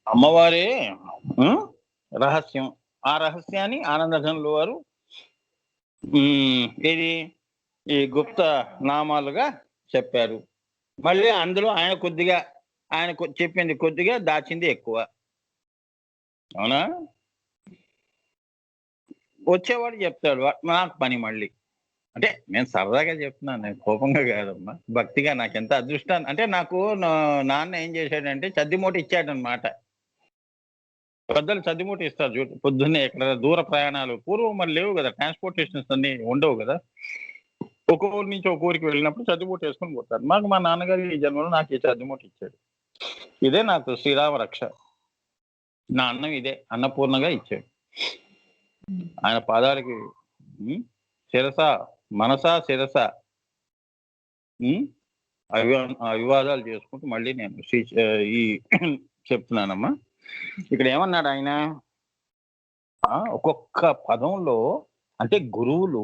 అమ్మవారే రహస్యం. ఆ రహస్యాన్ని ఆనందఘనుల వారు ఇది ఈ గుప్త నామాలుగా చెప్పారు. మళ్ళీ అందులో ఆయన చెప్పింది కొద్దిగా, దాచింది ఎక్కువ. అవునా? వచ్చేవాడు చెప్తాడు, నాకు పని మళ్ళీ. అంటే నేను సరదాగా చెప్తున్నాను, నేను కోపంగా కాదమ్మా, భక్తిగా. నాకు ఎంత అదృష్టాన్ని అంటే, నాకు నాన్న ఏం చేశాడంటే చద్దిమూట ఇచ్చాడనమాట. పెద్దలు చద్దిమూట ఇస్తారు చూడు పొద్దున్నే. ఎక్కడ దూర ప్రయాణాలు పూర్వం మరి లేవు కదా, ట్రాన్స్పోర్టేషన్స్ అన్ని ఉండవు కదా. ఒక ఊరి నుంచి ఒక ఊరికి వెళ్ళినప్పుడు చద్దిమూట వేసుకొని పోతారు. మాకు మా నాన్నగారు ఈ జన్మలో నాకు ఈ చద్దిమూట ఇచ్చాడు. ఇదే నాకు శ్రీరామ రక్ష. నా అన్నం ఇదే అన్నపూర్ణగా ఇచ్చాడు. ఆయన పాదాలకి శిరస మనసా శిరస అభివాదాలు చేసుకుంటూ మళ్ళీ నేను ఈ చెప్తున్నానమ్మా. ఇక్కడ ఏమన్నాడు ఆయన, ఒక్కొక్క పదంలో అంటే గురువులు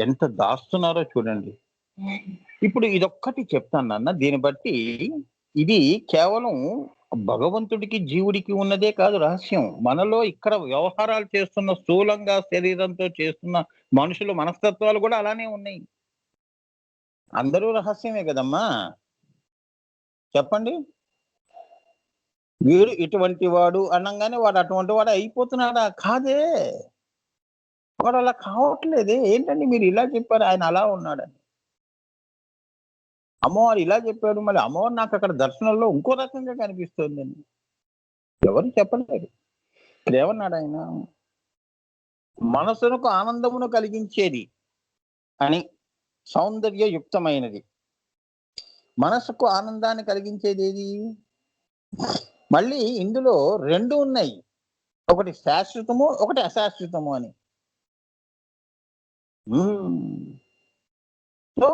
ఎంత దాస్తున్నారో చూడండి. ఇప్పుడు ఇదొక్కటి చెప్తాను నాన్న. దీన్ని బట్టి ఇది కేవలం భగవంతుడికి జీవుడికి ఉన్నదే కాదు రహస్యం. మనలో ఇక్కడ వ్యవహారాలు చేస్తున్న స్థూలంగా శరీరంతో చేస్తున్న మనుషుల మనస్తత్వాలు కూడా అలానే ఉన్నాయి. అందరూ రహస్యమే కదమ్మా, చెప్పండి. వీడు ఇటువంటి వాడు అనగానే వాడు అటువంటి వాడు అయిపోతున్నాడా? కాదే, వాడు అలా కావట్లేదే. ఏంటండి మీరు ఇలా చెప్పారు, ఆయన అలా ఉన్నాడని. అమ్మవారు ఇలా చెప్పాడు, మళ్ళీ అమ్మవారు నాకు అక్కడ దర్శనంలో ఇంకో రకంగా కనిపిస్తుంది అని ఎవరు చెప్పలేరు. ఏమన్నాడు ఆయన, మనసునకు ఆనందమును కలిగించేది అని, సౌందర్యయుక్తమైనది. మనసుకు ఆనందాన్ని కలిగించేది ఏది? మళ్ళీ ఇందులో రెండు ఉన్నాయి, ఒకటి శాశ్వతము, ఒకటి అశాశ్వతము అని. సో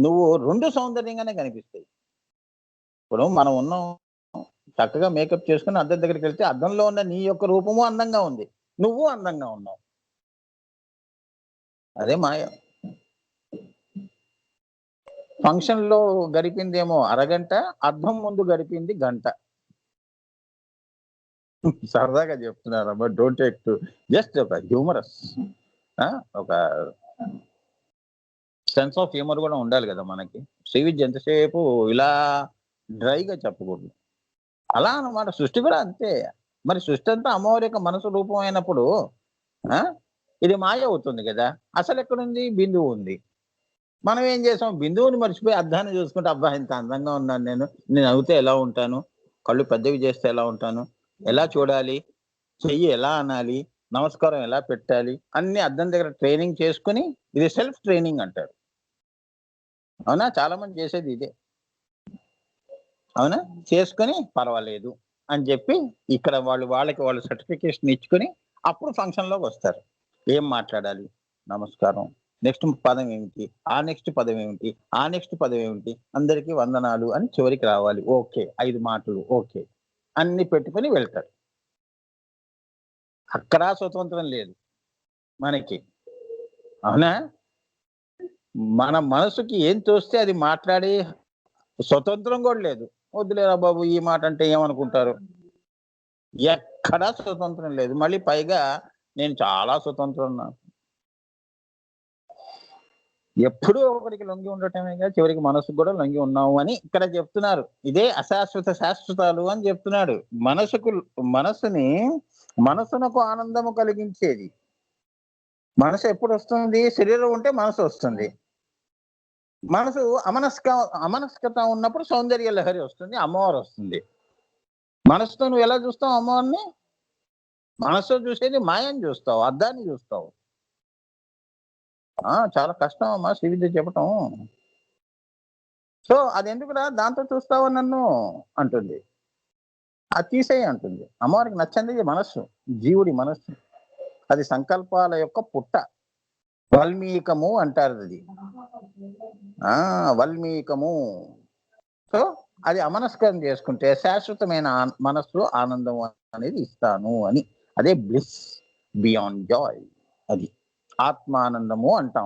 నువ్వు రెండు సౌందర్యంగానే కనిపిస్తాయి. ఇప్పుడు మనం ఉన్నాం, చక్కగా మేకప్ చేసుకుని అద్దం దగ్గరికి వెళ్తే అద్దంలో ఉన్న నీ యొక్క రూపము అందంగా ఉంది, నువ్వు అందంగా ఉన్నావు. అదే మాయ. ఫంక్షన్ లో గడిపిందేమో అరగంట, అద్దం ముందు గడిపింది గంట. సరదాగా చెప్తున్నారమ్మా, డోంట్ టేక్ టు జస్ట్ ఒక హ్యూమరస్, ఒక సెన్స్ ఆఫ్ హ్యూమర్ కూడా ఉండాలి కదా మనకి. శ్రీ విద్య ఎంతసేపు ఇలా డ్రైగా చెప్పకూడదు. అలా అన్నమాట. సృష్టి కూడా అంతే. మరి సృష్టి అంతా అమ్మవారి యొక్క మనసు రూపం అయినప్పుడు ఇది మాయ అవుతుంది కదా. అసలు ఎక్కడుంది? బిందువు ఉంది. మనం ఏం చేసాం, బిందువుని మర్చిపోయి అద్దాన్ని చూసుకుంటే, అబ్బా ఇంత అందంగా ఉన్నాను, నేను అవుతే ఎలా ఉంటాను, కళ్ళు పెద్దవి చేస్తే ఎలా ఉంటాను, ఎలా చూడాలి, చెయ్యి ఎలా అనాలి, నమస్కారం ఎలా పెట్టాలి, అన్ని అద్దం దగ్గర ట్రైనింగ్ చేసుకుని, ఇది సెల్ఫ్ ట్రైనింగ్ అంటారు. అవునా? చాలా మంది చేసేది ఇదే. అవునా? చేసుకొని పర్వాలేదు అని చెప్పి ఇక్కడ వాళ్ళకి సర్టిఫికేషన్ ఇచ్చుకొని అప్పుడు ఫంక్షన్లోకి వస్తారు. ఏం మాట్లాడాలి, నమస్కారం, నెక్స్ట్ పదం ఏమిటి, ఆ నెక్స్ట్ పదం ఏమిటి, ఆ నెక్స్ట్ పదం ఏమిటి, అందరికీ వందనాలు అని చివరికి రావాలి. ఓకే, 5 మాటలు ఓకే అన్ని పెట్టుకొని వెళ్తారు. అక్కడ స్వతంత్రం లేదు మనకి. అవునా? మన మనసుకి ఏం తోస్తే అది మాట్లాడే స్వతంత్రం కూడా లేదు. వద్దులేరా బాబు ఈ మాట అంటే ఏమనుకుంటారు? ఎక్కడా స్వతంత్రం లేదు. మళ్ళీ పైగా నేను చాలా స్వతంత్రం నాకు. ఎప్పుడూ ఒకడికి లొంగి ఉండటమేగా చివరికి మనసుకు కూడా లొంగి ఉన్నాము అని ఇక్కడ చెప్తున్నారు. ఇదే అశాశ్వత శాశ్వతాలు అని చెప్తున్నాడు. మనసుకు మనసుని మనసునకు ఆనందము కలిగించేది. మనసు ఎప్పుడొస్తుంది? శరీరం ఉంటే మనసొస్తుంది. మనసు అమనస్కత ఉన్నప్పుడు సౌందర్య లహరి వస్తుంది. అమ్మవారొస్తుంది. మనసుతో నువ్వెలా చూస్తావు అమ్మవారిని? మనసుతో చూసేది మాయని చూస్తావు. అద్దాన్ని చూస్తావు. చాలా కష్టం అమ్మా శ్రీ విద్య చెప్పటం. సో అదెందుకురా దాంతో చూస్తావా నన్ను అంటుంది. అది తీసేయి అంటుంది. అమ్మవారికి నచ్చనిది మనస్సు. జీవుడి మనస్సు. అది సంకల్పాల యొక్క పుట్ట. వల్మీకము అంటారది. వల్మీకము. సో అది అమనస్కరం చేసుకుంటే శాశ్వతమైన మనస్సు ఆనందం అనేది ఇస్తాను అని. అదే బ్లిస్ బియాండ్ జాయ్. అది ఆత్మానందము అంటాం.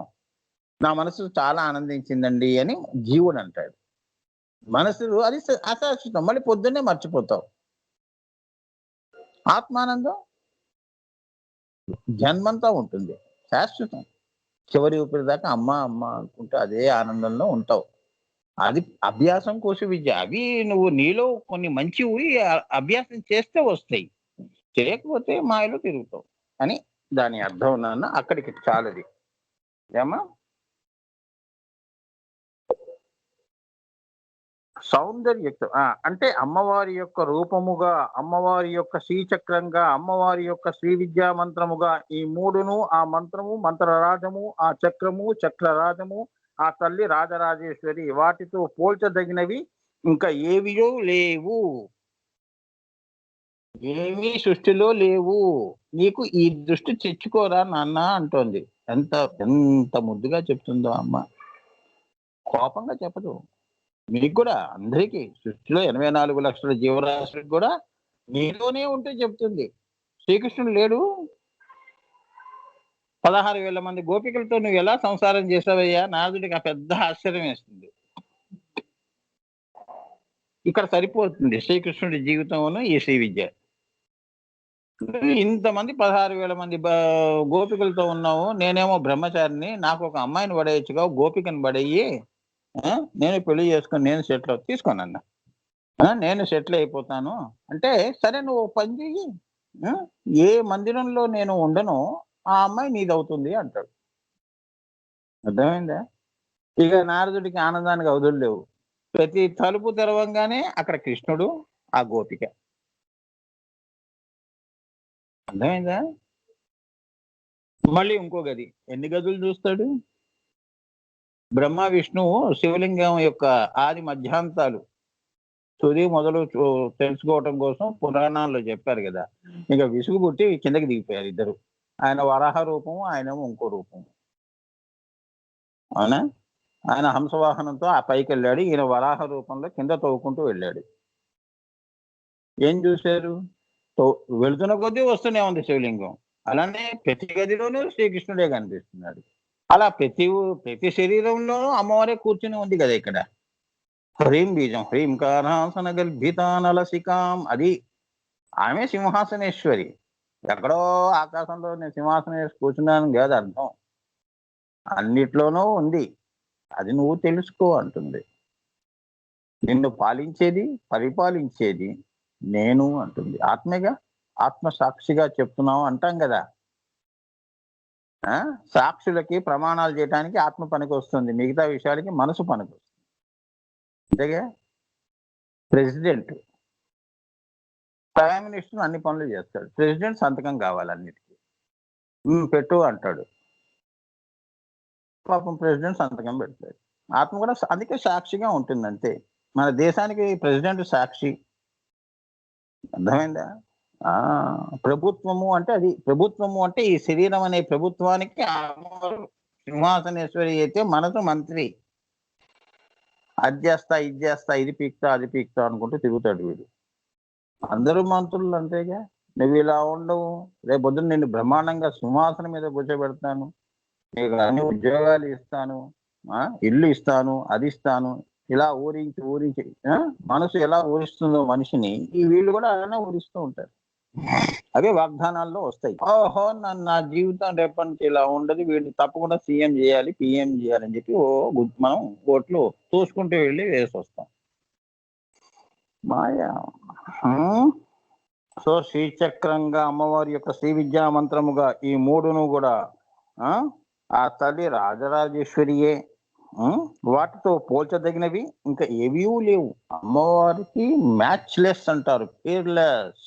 నా మనసు చాలా ఆనందించిందండి అని జీవుడు అంటాడు. మనసు అది అశాశ్వతం. మళ్ళీ పొద్దున్నే మర్చిపోతావు. ఆత్మానందం జన్మంతా ఉంటుంది. శాశ్వతం. చివరి ఊపిరి దాకా అమ్మ అమ్మ అనుకుంటూ అదే ఆనందంలో ఉంటావు. అది అభ్యాసం కోశ విద్య. అవి నువ్వు నీలో కొన్ని మంచివి అభ్యాసం చేస్తే వస్తాయి. చేయకపోతే మాయలో తిరుగుతావు అని దాని అర్థం నాన్న. అక్కడికి చాలది. ఏమా సౌందర్యయుక్తం అంటే అమ్మవారి యొక్క రూపముగా, అమ్మవారి యొక్క శ్రీచక్రంగా, అమ్మవారి యొక్క శ్రీ విద్యా మంత్రముగా ఈ మూడును, ఆ మంత్రము మంత్రరాజము, ఆ చక్రము చక్రరాజము, ఆ తల్లి రాజరాజేశ్వరి వాటితో పోల్చదగినవి ఇంకా ఏవియో లేవు. ఏమీ సృష్టిలో లేవు. నీకు ఈ దృష్టి తెచ్చుకోరా నాన్న అంటోంది. ఎంత ఎంత ముద్దుగా చెప్తుందో అమ్మ. కోపంగా చెప్పదు. మీకు కూడా అందరికీ సృష్టిలో 84 లక్షల జీవరాశులకు కూడా నీలోనే ఉంటే చెప్తుంది. శ్రీకృష్ణుడు లేడు? 16,000 మంది గోపికలతో నువ్వు ఎలా సంసారం చేసావయ్యా? నారదుడికి ఆ పెద్ద ఆశ్చర్యం వేస్తుంది. ఇక్కడ సరిపోతుంది శ్రీకృష్ణుడి జీవితంలో ఈ శ్రీ విద్య. ఇంతమంది 16,000 మంది గోపికలతో ఉన్నావు. నేనేమో బ్రహ్మచారిని. నాకు ఒక అమ్మాయిని పడేయచ్చుగా, గోపికని పడేయి. నేను పెళ్లి చేసుకుని నేను సెటిల్ తీసుకోనన్న. నేను సెటిల్ అయిపోతాను అంటే, సరే నువ్వు పని చెయ్యి. ఏ మందిరంలో నేను ఉండనో ఆ అమ్మాయి నీదవుతుంది అంటాడు. అర్థమైందా? ఇక నారదుడికి ఆనందానికి అవధులు లేవు. ప్రతి తలుపు తెరవంగానే అక్కడ కృష్ణుడు, ఆ గోపిక. అర్థమైందా? మళ్ళీ ఇంకో గది. ఎన్ని గదులు చూస్తాడు? బ్రహ్మ విష్ణువు శివలింగం యొక్క ఆది మధ్యాంతాలు తుది మొదలు తెలుసుకోవటం కోసం పురాణాల్లో చెప్పారు కదా. ఇక విసుగు పుట్టి కిందకి దిగిపోయారు ఇద్దరు. ఆయన వరాహ రూపము, ఆయన ఇంకో రూపము. అవునా? ఆయన హంసవాహనంతో ఆ పైకి వెళ్ళాడు. ఈయన వరాహ రూపంలో కింద తవ్వుకుంటూ వెళ్ళాడు. ఏం చూశారు? వెళుతున్న కొద్దీ వస్తూనే ఉంది శివలింగం. అలానే ప్రతి గదిలోనూ శ్రీకృష్ణుడే కనిపిస్తున్నాడు. అలా ప్రతి శరీరంలోనూ అమ్మవారే కూర్చుని ఉంది కదా ఇక్కడ. హ్రీం బీజం హ్రీంకారాసన గర్భితానలసికాం. అది ఆమె సింహాసనేశ్వరి. ఎక్కడో ఆకాశంలో నేను సింహాసనం వేసి కూర్చున్నాను కాదు అర్థం. అన్నిట్లోనూ ఉంది. అది నువ్వు తెలుసుకో అంటుంది. నిన్ను పాలించేది పరిపాలించేది నేను అంటుంది. ఆత్మగా ఆత్మ సాక్షిగా చెప్తున్నావు అంటాం కదా. సాక్షులకి ప్రమాణాలు చేయడానికి ఆత్మ పనికి వస్తుంది. మిగతా విషయాలకి మనసు పనికి వస్తుంది. అంతేగా. ప్రెసిడెంట్ ప్రైమ్ మినిస్టర్ అన్ని పనులు చేస్తాడు. ప్రెసిడెంట్ సంతకం కావాలి అన్నిటికీ. పెట్టు అంటాడు. పాపం ప్రెసిడెంట్ సంతకం పెడతాడు. ఆత్మ కూడా అందుకే సాక్షిగా ఉంటుంది అంతే. మన దేశానికి ప్రెసిడెంట్ సాక్షి. అర్థమైందా? ప్రభుత్వము అంటే అది. ప్రభుత్వము అంటే ఈ శరీరం అనే ప్రభుత్వానికి సింహాసనేశ్వరి అయితే మనసు మంత్రి. అది చేస్తా ఇది చేస్తా ఇది పీక్తా అది పీక్తా అనుకుంటూ తిరుగుతాడు వీడు. అందరూ మంత్రులు అంతేగా. నువ్వు ఇలా ఉండవు, రేపు పొద్దున్న నిన్ను బ్రహ్మాండంగా సింహాసనం మీద కూర్చోబెడతాను, నీకు అన్ని ఉద్యోగాలు ఇస్తాను, ఇల్లు ఇస్తాను, అది ఇస్తాను, ఇలా ఊరించి ఊరించి మనసు ఎలా ఊరిస్తుందో మనిషిని, ఈ వీళ్ళు కూడా అలానే ఊరిస్తూ ఉంటారు. అవే వాగ్దానాల్లో వస్తాయి. ఓహో! నా జీవితం రేపటి నుంచి ఇలా ఉండదు. వీళ్ళు తప్పకుండా సీఎం చేయాలి, పీఎం చేయాలని చెప్పి మనం ఓట్లు తోసుకుంటూ వెళ్ళి వేసొస్తాం. మాయ. సో శ్రీచక్రంగా అమ్మవారి యొక్క శ్రీ విద్యా మంత్రముగా ఈ మూడును కూడా ఆ తల్లి రాజరాజేశ్వరియే. వాటితో పోల్చదగినవి ఇంకా ఏవీ లేవు. అమ్మవారికి మ్యాచ్లెస్ అంటారు, పేర్లెస్.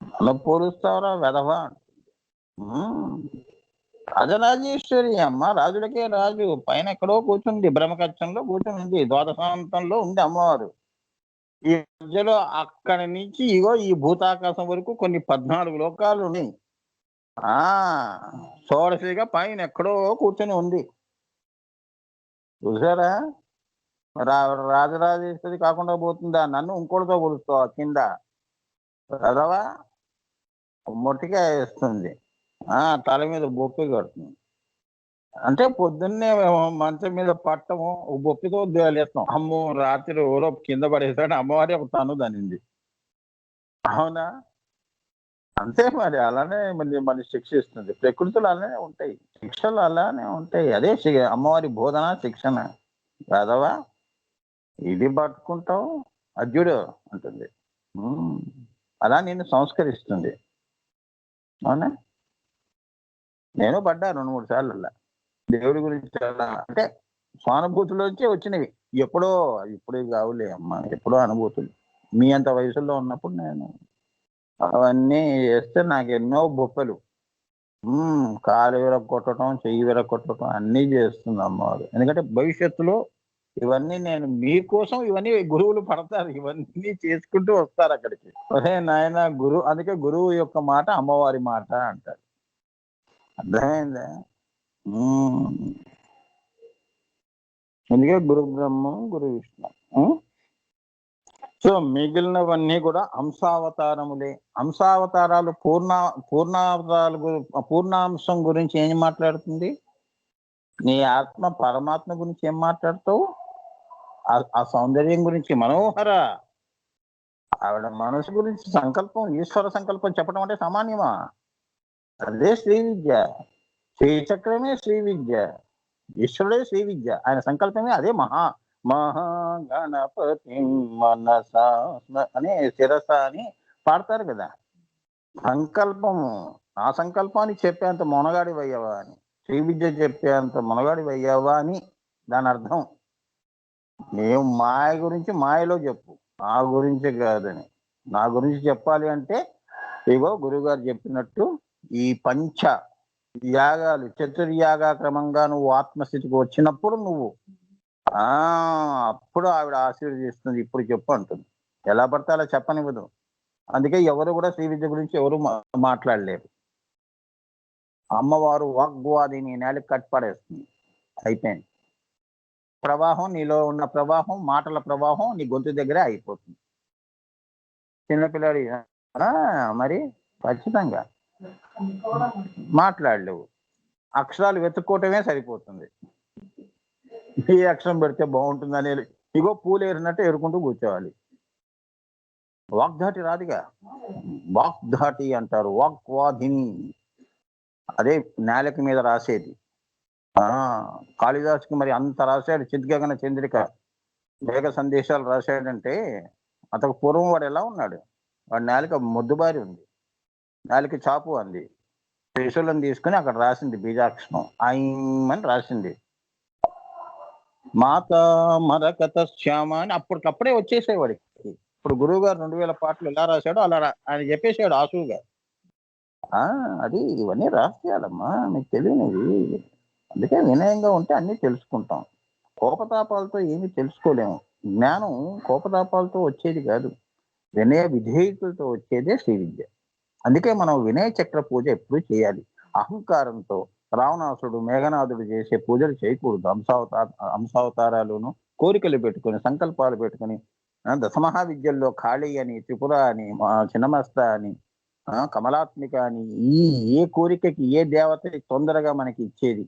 అలా పోలుస్తారా వెధవా? రాజరాజేశ్వరి అమ్మ, రాజులకే రాజు. పైన ఎక్కడో కూర్చుంది, బ్రహ్మకక్షంలో కూర్చుంది, ద్వాదశాంతంలో ఉంది అమ్మవారు. ఈ మధ్యలో అక్కడి నుంచి ఇగో ఈ భూతాకాశం వరకు కొన్ని 14 లోకాలు ఉన్నాయి. షోడశిగా పైన ఎక్కడో కూర్చొని ఉంది. చూసారా? రాజరాజేశ్వరి కాకుండా పోతుందా? నన్ను ఇంకోటితో పోలుస్తావా కింద? కదవా? మొట్టిగా వేస్తుంది, తల మీద బొప్పి కడుతుంది. అంటే పొద్దున్నే మంచం మీద పట్టము, బొప్పితో లేస్తాం. అమ్మో రాత్రి ఎవరో కింద పడేసాడు, అమ్మవారి ఒక తను దనింది. అవునా? అంతే మరి. అలానే మన శిక్షిస్తుంది. ప్రకృతులు అలానే ఉంటాయి, శిక్షలు అలానే ఉంటాయి. అదే అమ్మవారి బోధన, శిక్షణ. కాదవా? ఇది పట్టుకుంటావు అర్జుడు అంటుంది. అలా నిన్ను సంస్కరిస్తుంది. అవునా? నేను పడ్డా 2-3 సార్లు అలా దేవుడి గురించి. అంటే సానుభూతిలోంచి వచ్చినవి. ఎప్పుడో, ఇప్పుడు కావులే అమ్మ, ఎప్పుడో అనుభూతులు. మీ అంత వయసులో ఉన్నప్పుడు నేను అవన్నీ చేస్తే నాకు ఎన్నో బొప్పలు. కాలు విరగొట్టడం, చెయ్యి విరగొట్టడం అన్నీ చేస్తుంది అమ్మవారు. ఎందుకంటే భవిష్యత్తులో ఇవన్నీ నేను మీకోసం, ఇవన్నీ గురువులు పడతారు, ఇవన్నీ చేసుకుంటూ వస్తారు అక్కడికి. ఒరే నాయన అందుకే గురువు యొక్క మాట అమ్మవారి మాట అంటారు. అర్థమైందా? అందుకే గురు బ్రహ్మం గురు విష్ణు. సో మిగిలినవన్నీ కూడా అంశావతారములే. అంశావతారాలు పూర్ణాంశం గురించి ఏం మాట్లాడుతుంది? నీ ఆత్మ పరమాత్మ గురించి ఏం మాట్లాడతావు? ఆ సౌందర్యం గురించి. మనోహర ఆవిడ మనసు గురించి సంకల్పం, ఈశ్వర సంకల్పం చెప్పడం అంటే సామాన్యమా? అదే శ్రీ విద్య. శ్రీచక్రమే శ్రీ విద్య, ఈశ్వరుడే శ్రీ విద్య. ఆయన సంకల్పమే అదే. మహాగణపతి మనస అనే శిరస అని పాడతారు కదా. సంకల్పము, ఆ సంకల్పాన్ని చెప్పేంత మొనగాడి వయ్యవా అని, శ్రీ విద్య చెప్పేంత మొనగాడి వయ్యావా అని దాని అర్థం. మేము మాయ గురించి మాయలో చెప్పు, నా గురించి కాదని. నా గురించి చెప్పాలి అంటే ఇగో గురువుగారు చెప్పినట్టు ఈ పంచ యాగాలు, చతుర్యాగా క్రమంగా నువ్వు ఆత్మస్థితికి వచ్చినప్పుడు నువ్వు అప్పుడు ఆవిడ ఆశీర్వదిస్తుంది. ఇప్పుడు చెప్పు అంటుంది. ఎలా పడితే అలా చెప్పనివ్వదు. అందుకే ఎవరు కూడా శ్రీ విద్య గురించి ఎవరు మాట్లాడలేరు. అమ్మవారు వాగ్వాదిని నేలకు కట్పడేస్తుంది. అయిపోయింది. ప్రవాహం, నీలో ఉన్న ప్రవాహం, మాటల ప్రవాహం నీ గొంతు దగ్గరే అయిపోతుంది. చిన్నపిల్లాడి మరి ఖచ్చితంగా మాట్లాడలేవు. అక్షరాలు వెతుక్కోవటమే సరిపోతుంది. ఏ అక్షరం పెడితే బాగుంటుంది అనేది, ఇగో పూలు ఏరినట్టు ఏరుకుంటూ కూర్చోవాలి. వాగ్ధాటి రాదుగా. వాగ్ధాటి అంటారు, వాగ్వాదిని. అదే నేలకి మీద రాసేది. కాళిదాసుకి మరి అంత రాశాడు. చిద్గగన చంద్రిక, మేఘ సందేశాలు రాశాడంటే అతను పూర్వం వాడు ఎలా ఉన్నాడు? వాడి నేలకి మొద్దుబారి ఉంది, నేలకి చాపు అంది. త్రిశూలం తీసుకుని అక్కడ రాసింది బీజాక్షరం, అని రాసింది. మాత మరకత శ్యామ అని అప్పటికప్పుడే వచ్చేసేవాడికి. ఇప్పుడు గురువు గారు 2000 పాటలు ఎలా రాశాడో అలా ఆయన చెప్పేసాడు ఆసువుగా. అది ఇవన్నీ రహస్యాలమ్మా, మీకు తెలియనివి. అందుకే వినయంగా ఉంటే అన్ని తెలుసుకుంటాం. కోపతాపాలతో ఏమీ తెలుసుకోలేము. జ్ఞానం కోపతాపాలతో వచ్చేది కాదు, వినయ విధేయకులతో వచ్చేదే శ్రీ విద్య. అందుకే మనం వినయ చక్ర పూజ ఎప్పుడు చేయాలి. అహంకారంతో రావణాసుడు, మేఘనాథుడు చేసే పూజలు చేయకూడదు. అంశావతారాలను కోరికలు పెట్టుకుని, సంకల్పాలు పెట్టుకుని, దశమహావిద్యల్లో కాళీ అని, త్రిపుర అని, చిన్నమస్త అని, కమలాత్మిక అని, ఏ కోరికకి ఏ దేవతని తొందరగా మనకి ఇచ్చేది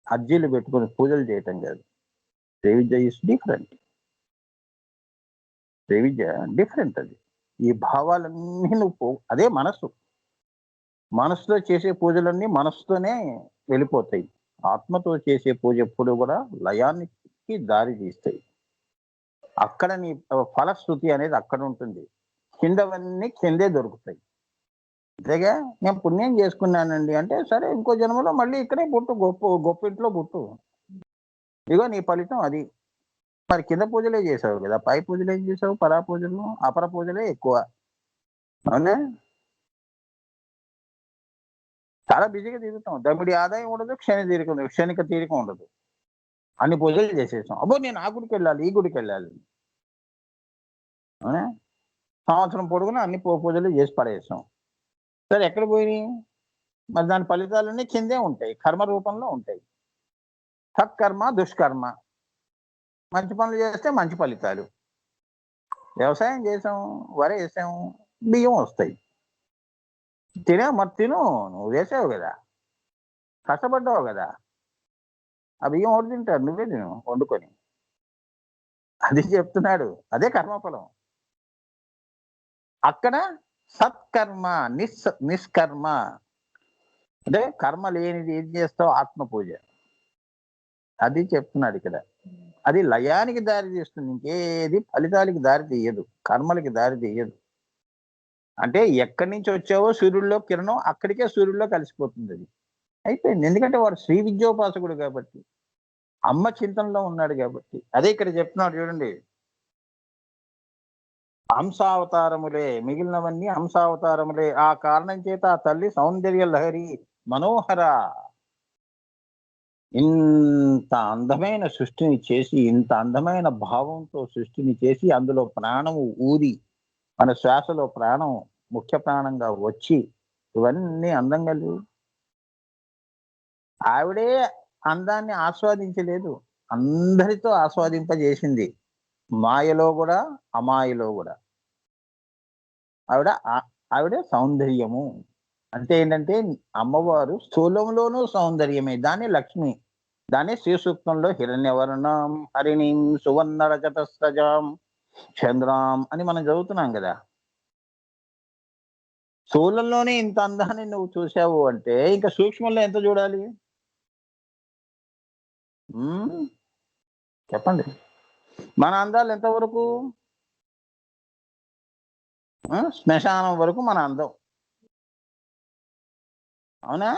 అర్జీలు పెట్టుకొని పూజలు చేయటం కాదు. Sri Vidya is different. Sri Vidya different అది. ఈ భావాలన్నీ నువ్వు అదే మనస్సు. మనసులో చేసే పూజలన్నీ మనసుతోనే వెళ్ళిపోతాయి. ఆత్మతో చేసే పూజ ఎప్పుడు కూడా లయానికి దారి తీస్తాయి. అక్కడ నీ ఫలశ్రుతి అనేది అక్కడ ఉంటుంది. కిందవన్నీ కిందే దొరుకుతాయి. అంతేగా నేను పుణ్యం చేసుకున్నానండి అంటే, సరే ఇంకో జన్మలో మళ్ళీ ఇక్కడే పుట్టు, గొప్ప ఇంట్లో పుట్టు. ఇగో నీ ఫలితం అది. మరి కింద పూజలే చేసావు కదా, పై పూజలు ఏం చేసావు? పరా పూజలు, అపర పూజలే ఎక్కువ. అవునా? చాలా బిజీగా తిరుగుతాం. దమ్మిడి ఆదాయం ఉండదు, క్షణిక తీరిక ఉండదు. అన్ని పూజలు చేసేసాం. అబ్బో నేను ఆ గుడికి వెళ్ళాలి, ఈ గుడికి వెళ్ళాలి. అవునా? సంవత్సరం పొడుగున అన్ని పూజలు చేసి పడేసాం. సరే ఎక్కడ పోయినాయి? మరి దాని ఫలితాలన్నీ కిందే ఉంటాయి, కర్మ రూపంలో ఉంటాయి. సత్కర్మ, దుష్కర్మ. మంచి పనులు చేస్తే మంచి ఫలితాలు. వ్యవసాయం చేసాం, వరి వేసాం, బియ్యం వస్తాయి. మరి తిను, నువ్వు వేసావు కదా, కష్టపడ్డావు కదా. ఆ బియ్యం ఒకటి తింటారు, నువ్వే తిను వండుకొని. అది చెప్తున్నాడు, అదే కర్మఫలం. అక్కడ సత్కర్మ, నిష్కర్మ అంటే కర్మ లేనిది ఏం చేస్తావు? ఆత్మ పూజ. అది చెప్తున్నాడు ఇక్కడ. అది లయానికి దారి తీస్తుంది, ఇంకేది ఫలితాలకి దారి తీయదు, కర్మలకి దారి తీయదు. అంటే ఎక్కడి నుంచి వచ్చావో సూర్యుడిలో కిరణం అక్కడికే సూర్యుడిలో కలిసిపోతుంది. అది అయిపోయింది. ఎందుకంటే వాడు శ్రీ విద్యోపాసకుడు కాబట్టి, అమ్మ చింతనలో ఉన్నాడు కాబట్టి. అదే ఇక్కడ చెప్తున్నాడు చూడండి, హంసావతారములే, మిగిలినవన్నీ హంసావతారములే. ఆ కారణం చేత ఆ తల్లి సౌందర్య లహరి మనోహర. ఇంత అందమైన సృష్టిని చేసి, ఇంత అందమైన భావంతో సృష్టిని చేసి, అందులో ప్రాణము ఊది, మన శ్వాసలో ప్రాణం ముఖ్య ప్రాణంగా వచ్చి, ఇవన్నీ అందంగా లేవు. ఆవిడే అందాన్ని ఆస్వాదించలేదు, అందరితో ఆస్వాదింపజేసింది. మాయలో కూడా, అమాయలో కూడా. ఆవిడ సౌందర్యము అంటే ఏంటంటే, అమ్మవారు స్థూలంలోనూ సౌందర్యమే. దాన్ని లక్ష్మి. దాన్ని శ్రీ సూక్తంలో హిరణ్యవర్ణం హరిణీం సువర్ణ రజతస్రజాం చంద్రాం అని మనం చదువుతున్నాం కదా. స్థూలంలోనే ఇంత అందాన్ని నువ్వు చూసావు అంటే, ఇంకా సూక్ష్మంలో ఎంత చూడాలి? చెప్పండి. మన అందాలు ఎంతవరకు? శ్మశానం వరకు మన అందం. అవునా?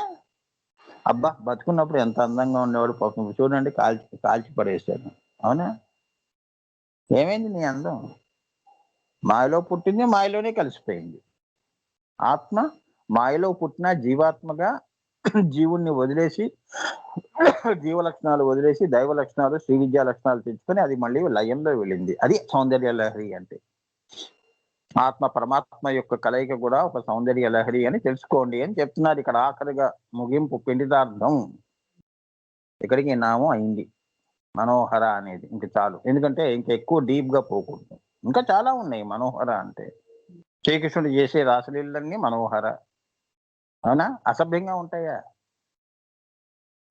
అబ్బా బతుకున్నప్పుడు ఎంత అందంగా ఉండేవాడు, పాపం చూడండి కాల్చి కాల్చి పడేశాడు. అవునా? ఏమైంది నీ అందం? మాయలో పుట్టింది, మాయలోనే కలిసిపోయింది. ఆత్మ మాయలో పుట్టిన జీవాత్మగా జీవుణ్ణి వదిలేసి, జీవ లక్షణాలు వదిలేసి దైవ లక్షణాలు, శ్రీ విద్యా లక్షణాలు తెచ్చుకొని అది మళ్ళీ లయంలో వెళ్ళింది. అది సౌందర్య లహరి అంటే. ఆత్మ పరమాత్మ యొక్క కలయిక కూడా ఒక సౌందర్య లహరి అని తెలుసుకోండి అని చెప్తున్నారు ఇక్కడ. ఆఖరిగా ముగింపు పిండితార్థం ఇక్కడికి నామం అయింది. మనోహర అనేది ఇంక చాలు. ఎందుకంటే ఇంక ఎక్కువ డీప్ గా పోకూడదు. ఇంకా చాలా ఉన్నాయి మనోహర అంటే. శ్రీకృష్ణుడు చేసే రాసలీలన్నీ మనోహర. అవునా? అసభ్యంగా ఉంటాయా?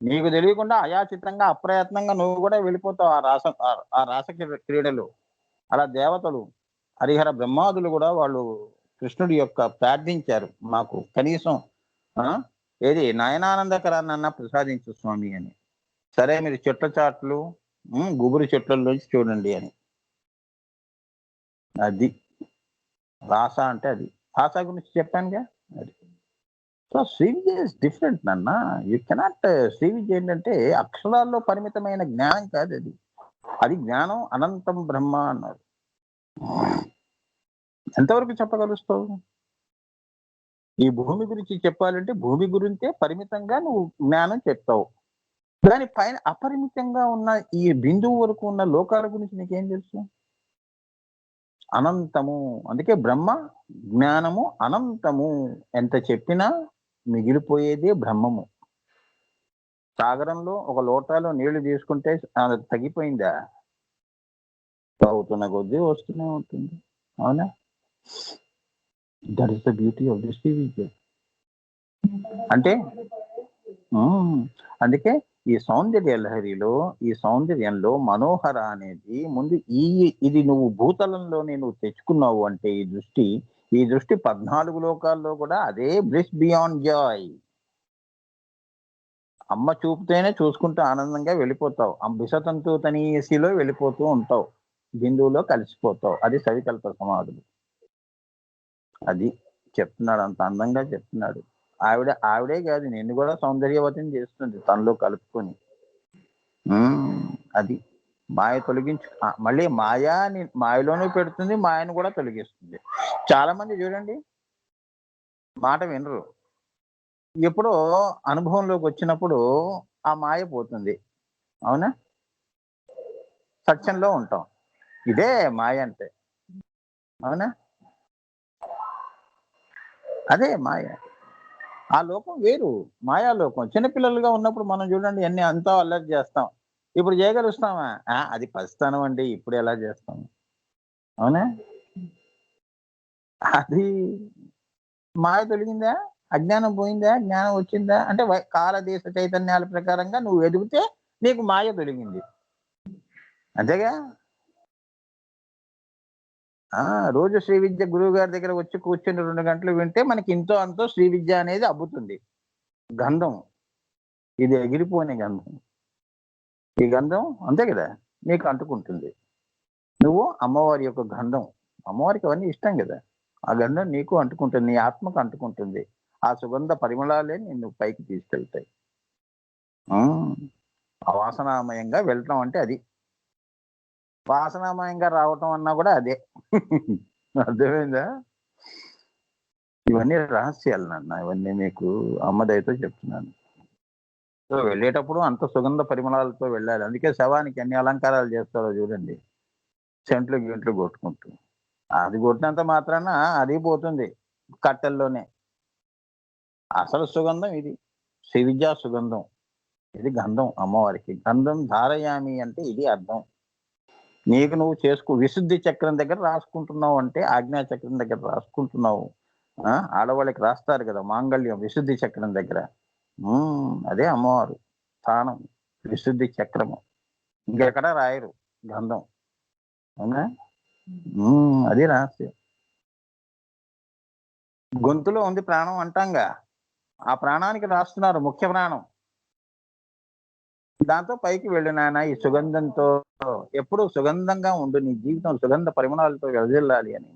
నీకు తెలియకుండా అయాచితంగా, అప్రయత్నంగా నువ్వు కూడా వెళ్ళిపోతావు ఆ రాస క్రీడలు. అలా దేవతలు, హరిహర బ్రహ్మాదులు కూడా వాళ్ళు కృష్ణుడి యొక్క ప్రార్థించారు, మాకు కనీసం ఏది నయనానందకరాన్న ప్రసాదించు స్వామి అని. సరే మీరు చెట్ల చాట్లు, గుబురు చెట్లలోంచి చూడండి అని. అది రాస అంటే అది. రాస గురించి చెప్పానుగా. అది so Sri Vidya is different నాన్న. You cannot. శ్రీ విద్య ఏంటంటే అక్షరాల్లో పరిమితమైన జ్ఞానం కాదు అది. అది జ్ఞానం అనంతం బ్రహ్మ అన్నారు. ఎంతవరకు చెప్పగలుస్తావు? ఈ భూమి గురించి చెప్పాలంటే భూమి గురించే పరిమితంగా నువ్వు జ్ఞానం చెప్తావు. దాని పైన అపరిమితంగా ఉన్న ఈ బిందువు వరకు ఉన్న లోకాల గురించి నీకేం తెలుసు? అనంతము. అందుకే బ్రహ్మ జ్ఞానము అనంతము. ఎంత చెప్పినా మిగిలిపోయేదే బ్రహ్మము. సాగరంలో ఒక లోటాలో నీళ్లు తీసుకుంటే అది తగ్గిపోయిందా? తాగుతున్న కొద్దీ వస్తూనే ఉంటుంది. అవునా? That is the beauty of this vidya. అంటే అందుకే ఈ సౌందర్య లహరిలో, ఈ సౌందర్యంలో మనోహర అనేది ముందు ఇది నువ్వు భూతలంలోనే నువ్వు తెచ్చుకున్నావు అంటే ఈ దృష్టి 14 లోకాల్లో కూడా అదే బ్లిస్ బియాండ్ జాయ్. అమ్మ చూపుతేనే చూసుకుంటూ ఆనందంగా వెళ్ళిపోతావు. బిసతంతు తనీసిలో వెళ్ళిపోతూ ఉంటావు, బిందువులో కలిసిపోతావు. అది సవికల్ప సమాధులు. అది చెప్తున్నాడు, అంత అందంగా చెప్తున్నాడు. ఆవిడే కాదు, నిన్ను కూడా సౌందర్యవతిని చేస్తుంది తనలో కలుపుకొని. అది మాయ తొలగించు. మళ్ళీ మాయలోనూ పెడుతుంది, మాయను కూడా తొలగిస్తుంది. చాలా మంది చూడండి మాట వినరు, ఎప్పుడో అనుభవంలోకి వచ్చినప్పుడు ఆ మాయ పోతుంది. అవునా? సత్యంలో ఉంటాం. ఇదే మాయ అంటే. అవునా? అదే మాయ. ఆ లోకం వేరు, మాయాలోకం. చిన్నపిల్లలుగా ఉన్నప్పుడు మనం చూడండి అన్ని అంతా అల్లరి చేస్తాం. ఇప్పుడు చేయగలుస్తామా? అది పసితనం అండి, ఇప్పుడు ఎలా చేస్తాం? అవునా? అది మాయ తొలగిందా? అజ్ఞానం పోయిందా? జ్ఞానం వచ్చిందా? అంటే కాల దేశ చైతన్యాల ప్రకారంగా నువ్వు ఎదిగితే నీకు మాయ తొలగింది. అంతేగా? రోజు శ్రీ విద్య గురువు గారి దగ్గర వచ్చి కూర్చొని 2 గంటలు వింటే మనకి ఇంతో అంతో శ్రీ విద్య అనేది అబ్బుతుంది. గంధం, ఇది ఎగిరిపోని గంధం. ఈ గంధం అంతే కదా నీకు అంటుకుంటుంది. నువ్వు అమ్మవారి యొక్క గంధం, అమ్మవారికి అవన్నీ ఇష్టం కదా, ఆ గంధం నీకు అంటుకుంటుంది, నీ ఆత్మకు అంటుకుంటుంది. ఆ సుగంధ పరిమళాలే నిన్ను పైకి తీసుకెళ్తాయి. అవాసనామయంగా వెళ్ళటం అంటే అది. వాసనామయంగా రావటం అన్నా కూడా అదే. అర్థమైందా? ఇవన్నీ రహస్యాలు నాన్న, ఇవన్నీ మీకు అమ్మదయతో చెప్తున్నాను. సో వెళ్ళేటప్పుడు అంత సుగంధ పరిమళాలతో వెళ్ళాలి. అందుకే శవానికి ఎన్ని అలంకారాలు చేస్తారో చూడండి, సెంట్లు గింట్లు కొట్టుకుంటూ. అది కొట్టినంత మాత్రాన అది పోతుంది కట్టెల్లోనే. అసలు సుగంధం ఇది, శ్రీ విద్యా సుగంధం. ఇది గంధం అమ్మవారికి. గంధం ధారయామి అంటే ఇది అర్థం. నీకు నువ్వు విశుద్ధి చక్రం దగ్గర రాసుకుంటున్నావు అంటే, ఆజ్ఞా చక్రం దగ్గర రాసుకుంటున్నావు. ఆడవాళ్ళకి రాస్తారు కదా మాంగళ్యం విశుద్ధి చక్రం దగ్గర. అదే అమ్మవారు స్థానం, విశుద్ధి చక్రము. ఇంకెక్కడ రాయరు గంధం. అవునా? అది రహస్యం. గొంతులో ఉంది ప్రాణం అంటాంగా, ఆ ప్రాణానికి రాస్తున్నారు ముఖ్య ప్రాణం. దాంతో పైకి వెళ్ళు నాయన, ఈ సుగంధంతో ఎప్పుడు సుగంధంగా ఉండు, నీ జీవితం సుగంధ పరిమళాలతో వెదజల్లాలి అని.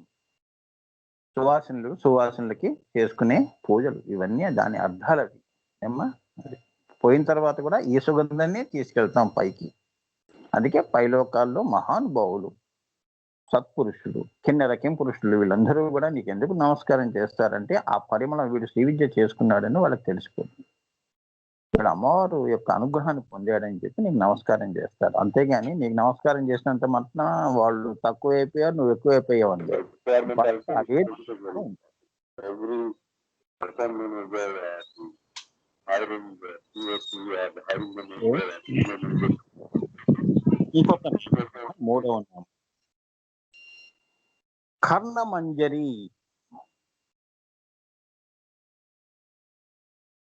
సువాసనలకి చేసుకునే పూజలు ఇవన్నీ దాని అర్థాలు అవి. ఏమ్మా, పోయిన తర్వాత కూడా ఈ సుగంధాన్ని తీసుకెళ్తాం పైకి. అందుకే పైలోకాల్లో మహానుభావులు, సత్పురుషులు, కిన్నెర పురుషులు వీళ్ళందరూ కూడా నీకు ఎందుకు నమస్కారం చేస్తారంటే, ఆ పరిమళం వీడు శ్రీ విద్య చేసుకున్నాడని వాళ్ళకి తెలిసిపోతుంది. వీడు అమ్మవారు యొక్క అనుగ్రహాన్ని పొందాడని చెప్పి నీకు నమస్కారం చేస్తారు. అంతేగాని నీకు నమస్కారం చేసినంత మాత్రం వాళ్ళు తక్కువ అయిపోయారు, నువ్వు ఎక్కువ అయిపోయావు అండి. ఇంకొక 3వ నామం కర్ణమంజరి.